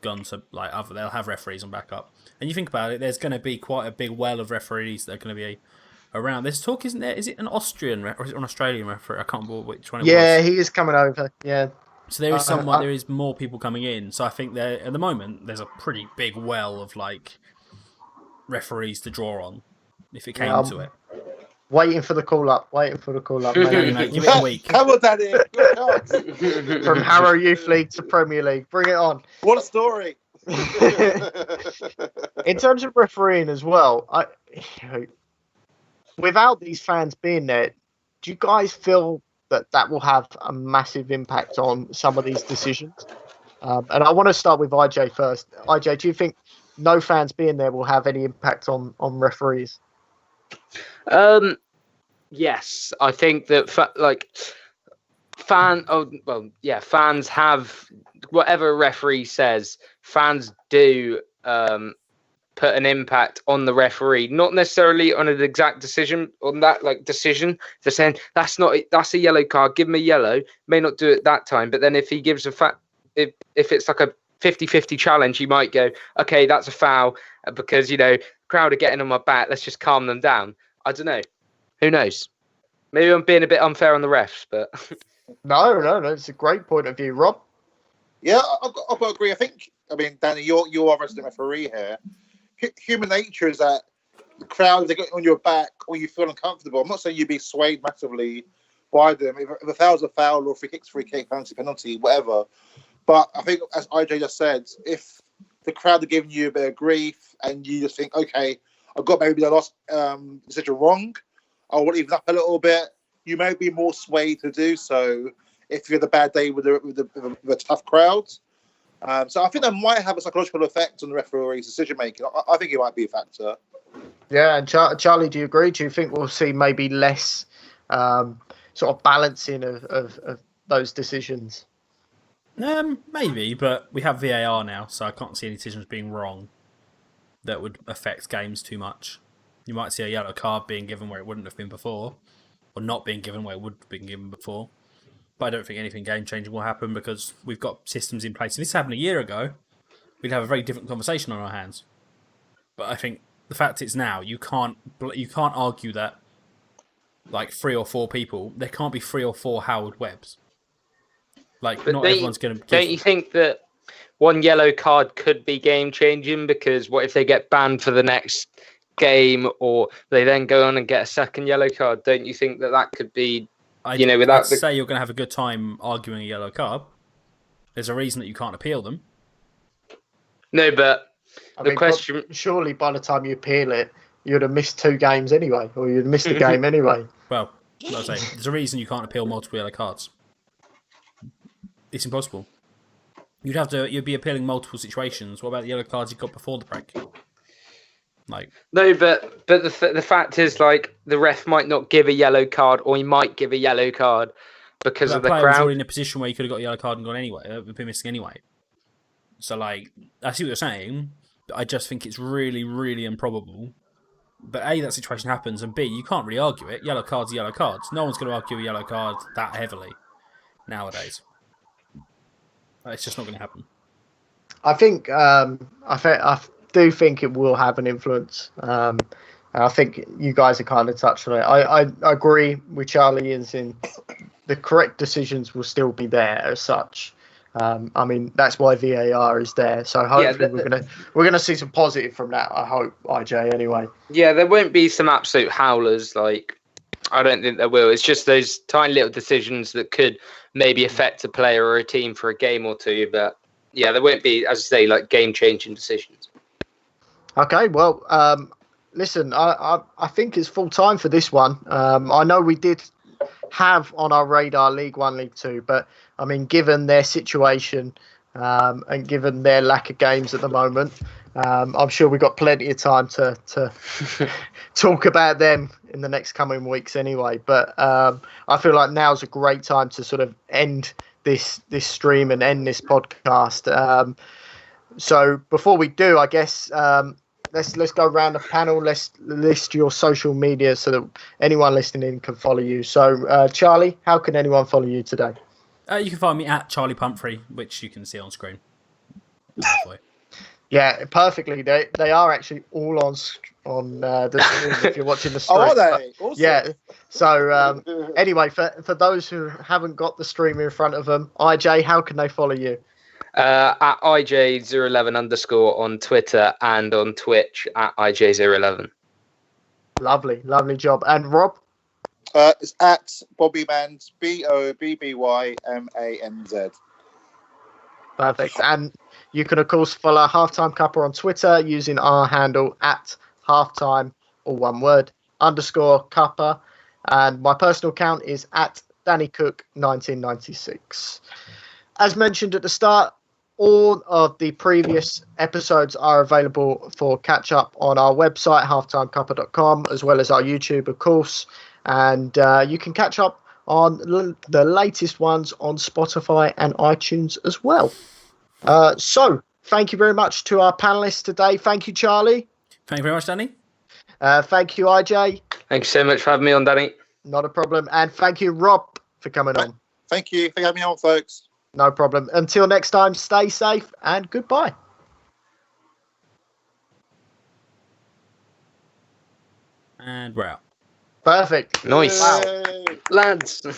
gone to they'll have referees on backup. And you think about it, there's going to be quite a big well of referees that are going to be around. There's talk, isn't there? Is it an Austrian or is it an Australian referee? I can't remember which one it was. Yeah, he is coming over. Yeah. So there is there is more people coming in. So I think at the moment there's a pretty big well of referees to draw on if it came to it. Waiting for the call up. Mate, give it a week. Come on, Danny. From Harrow Youth League to Premier League. Bring it on. What a story. In terms of refereeing as well, without these fans being there, do you guys feel that will have a massive impact on some of these decisions? And I want to start with IJ first. IJ, do you think no fans being there will have any impact on referees? Yes, I think that fans have whatever a referee says. Fans do put an impact on the referee, not necessarily on an exact decision on that decision. They're saying that's a yellow card. Give him a yellow. May not do it that time, but then if he gives if it's like a 50-50 challenge, he might go, okay, that's a foul because crowd are getting on my back. Let's just calm them down. I don't know. Who knows? Maybe I'm being a bit unfair on the refs, but no, it's a great point of view, Rob. Yeah, I've got to agree. I mean, Danny, you're a resident referee here. Human nature is that the crowd, they get on your back or you feel uncomfortable. I'm not saying you'd be swayed massively by them. If a foul's a foul or free kick, penalty, whatever. But I think, as IJ just said, if the crowd are giving you a bit of grief and you just think, okay, I've got maybe the last decision wrong, I want to even up a little bit, you may be more swayed to do so if you had a bad day with a tough crowd. So I think that might have a psychological effect on the referee's decision making. I think it might be a factor. Yeah, and Charlie, do you agree? Do you think we'll see maybe less sort of balancing of those decisions? Maybe, but we have VAR now, so I can't see any decisions being wrong that would affect games too much. You might see a yellow card being given where it wouldn't have been before, or not being given where it would have been given before. But I don't think anything game-changing will happen because we've got systems in place. If this happened a year ago, we'd have a very different conversation on our hands. But I think the fact it's now, you can't argue that like 3 or 4 people, there can't be 3 or 4 Howard Webbs. Like, But not everyone's going to. Don't you think that one yellow card could be game-changing? Because what if they get banned for the next game, or they then go on and get a second yellow card? Don't you think that could be, I'd say you're going to have a good time arguing a yellow card. There's a reason that you can't appeal them. No, but question... Surely by the time you appeal it, you'd have missed 2 games anyway, or you'd have missed a game anyway. Well, I'll say, there's a reason you can't appeal multiple yellow cards. It's impossible. You'd be appealing multiple situations. What about the yellow cards you got before the break? No, but the fact is, like, the ref might not give a yellow card, or he might give a yellow card because of the crowd. Was already in a position where he could have got a yellow card and gone anyway. Been missing anyway. So, like, I see what you're saying. But I just think it's really, really improbable. But A, that situation happens, and B, you can't really argue it. Yellow cards are yellow cards. No one's going to argue a yellow card that heavily nowadays. It's just not going to happen. I think I do think it will have an influence. And I think you guys are kind of touched on it. I agree with Charlie in the correct decisions will still be there as such. I mean, that's why VAR is there. So hopefully we're gonna see some positive from that. I hope, IJ. Anyway. Yeah, there won't be some absolute howlers. Like, I don't think there will. It's just those tiny little decisions that could maybe affect a player or a team for a game or two. But yeah, there won't be, as I say, like game-changing decisions. Okay, well, listen, I think it's full time for this one. I know we did have on our radar League One, League Two, but I mean, given their situation and given their lack of games at the moment, I'm sure we've got plenty of time to talk about them in the next coming weeks anyway. But I feel like now's a great time to sort of end this stream and end this podcast. So before we do, I guess let's go around the panel. Let's list your social media so that anyone listening in can follow you. So Charlie, how can anyone follow you today? You can find me at Charlie Pumphrey, which you can see on screen. Yeah, perfectly. They are actually all on the screen if you're watching the stream. Oh, are they? Awesome. Yeah. So anyway, for those who haven't got the stream in front of them, IJ, how can they follow you? At IJ011_ on Twitter and on Twitch at IJ011. Lovely job. And Rob? It's at Bobbymanz, BOBBYMANZ. Perfect. And you can, of course, follow HalfTimeCuppa on Twitter using our handle at halftime, all one word, _Cuppa. And my personal account is at DannyCook1996. As mentioned at the start, all of the previous episodes are available for catch up on our website, halftimecuppa.com, as well as our YouTube, of course. And you can catch up on the latest ones on Spotify and iTunes as well. So, thank you very much to our panelists today. Thank you, Charlie. Thank you very much, Danny. Thank you, IJ. Thank you so much for having me on, Danny. Not a problem. And thank you, Rob, for coming on. Thank you for having me on, folks. No problem. Until next time, stay safe and goodbye. And we're out. Perfect. Nice. Wow. Lads.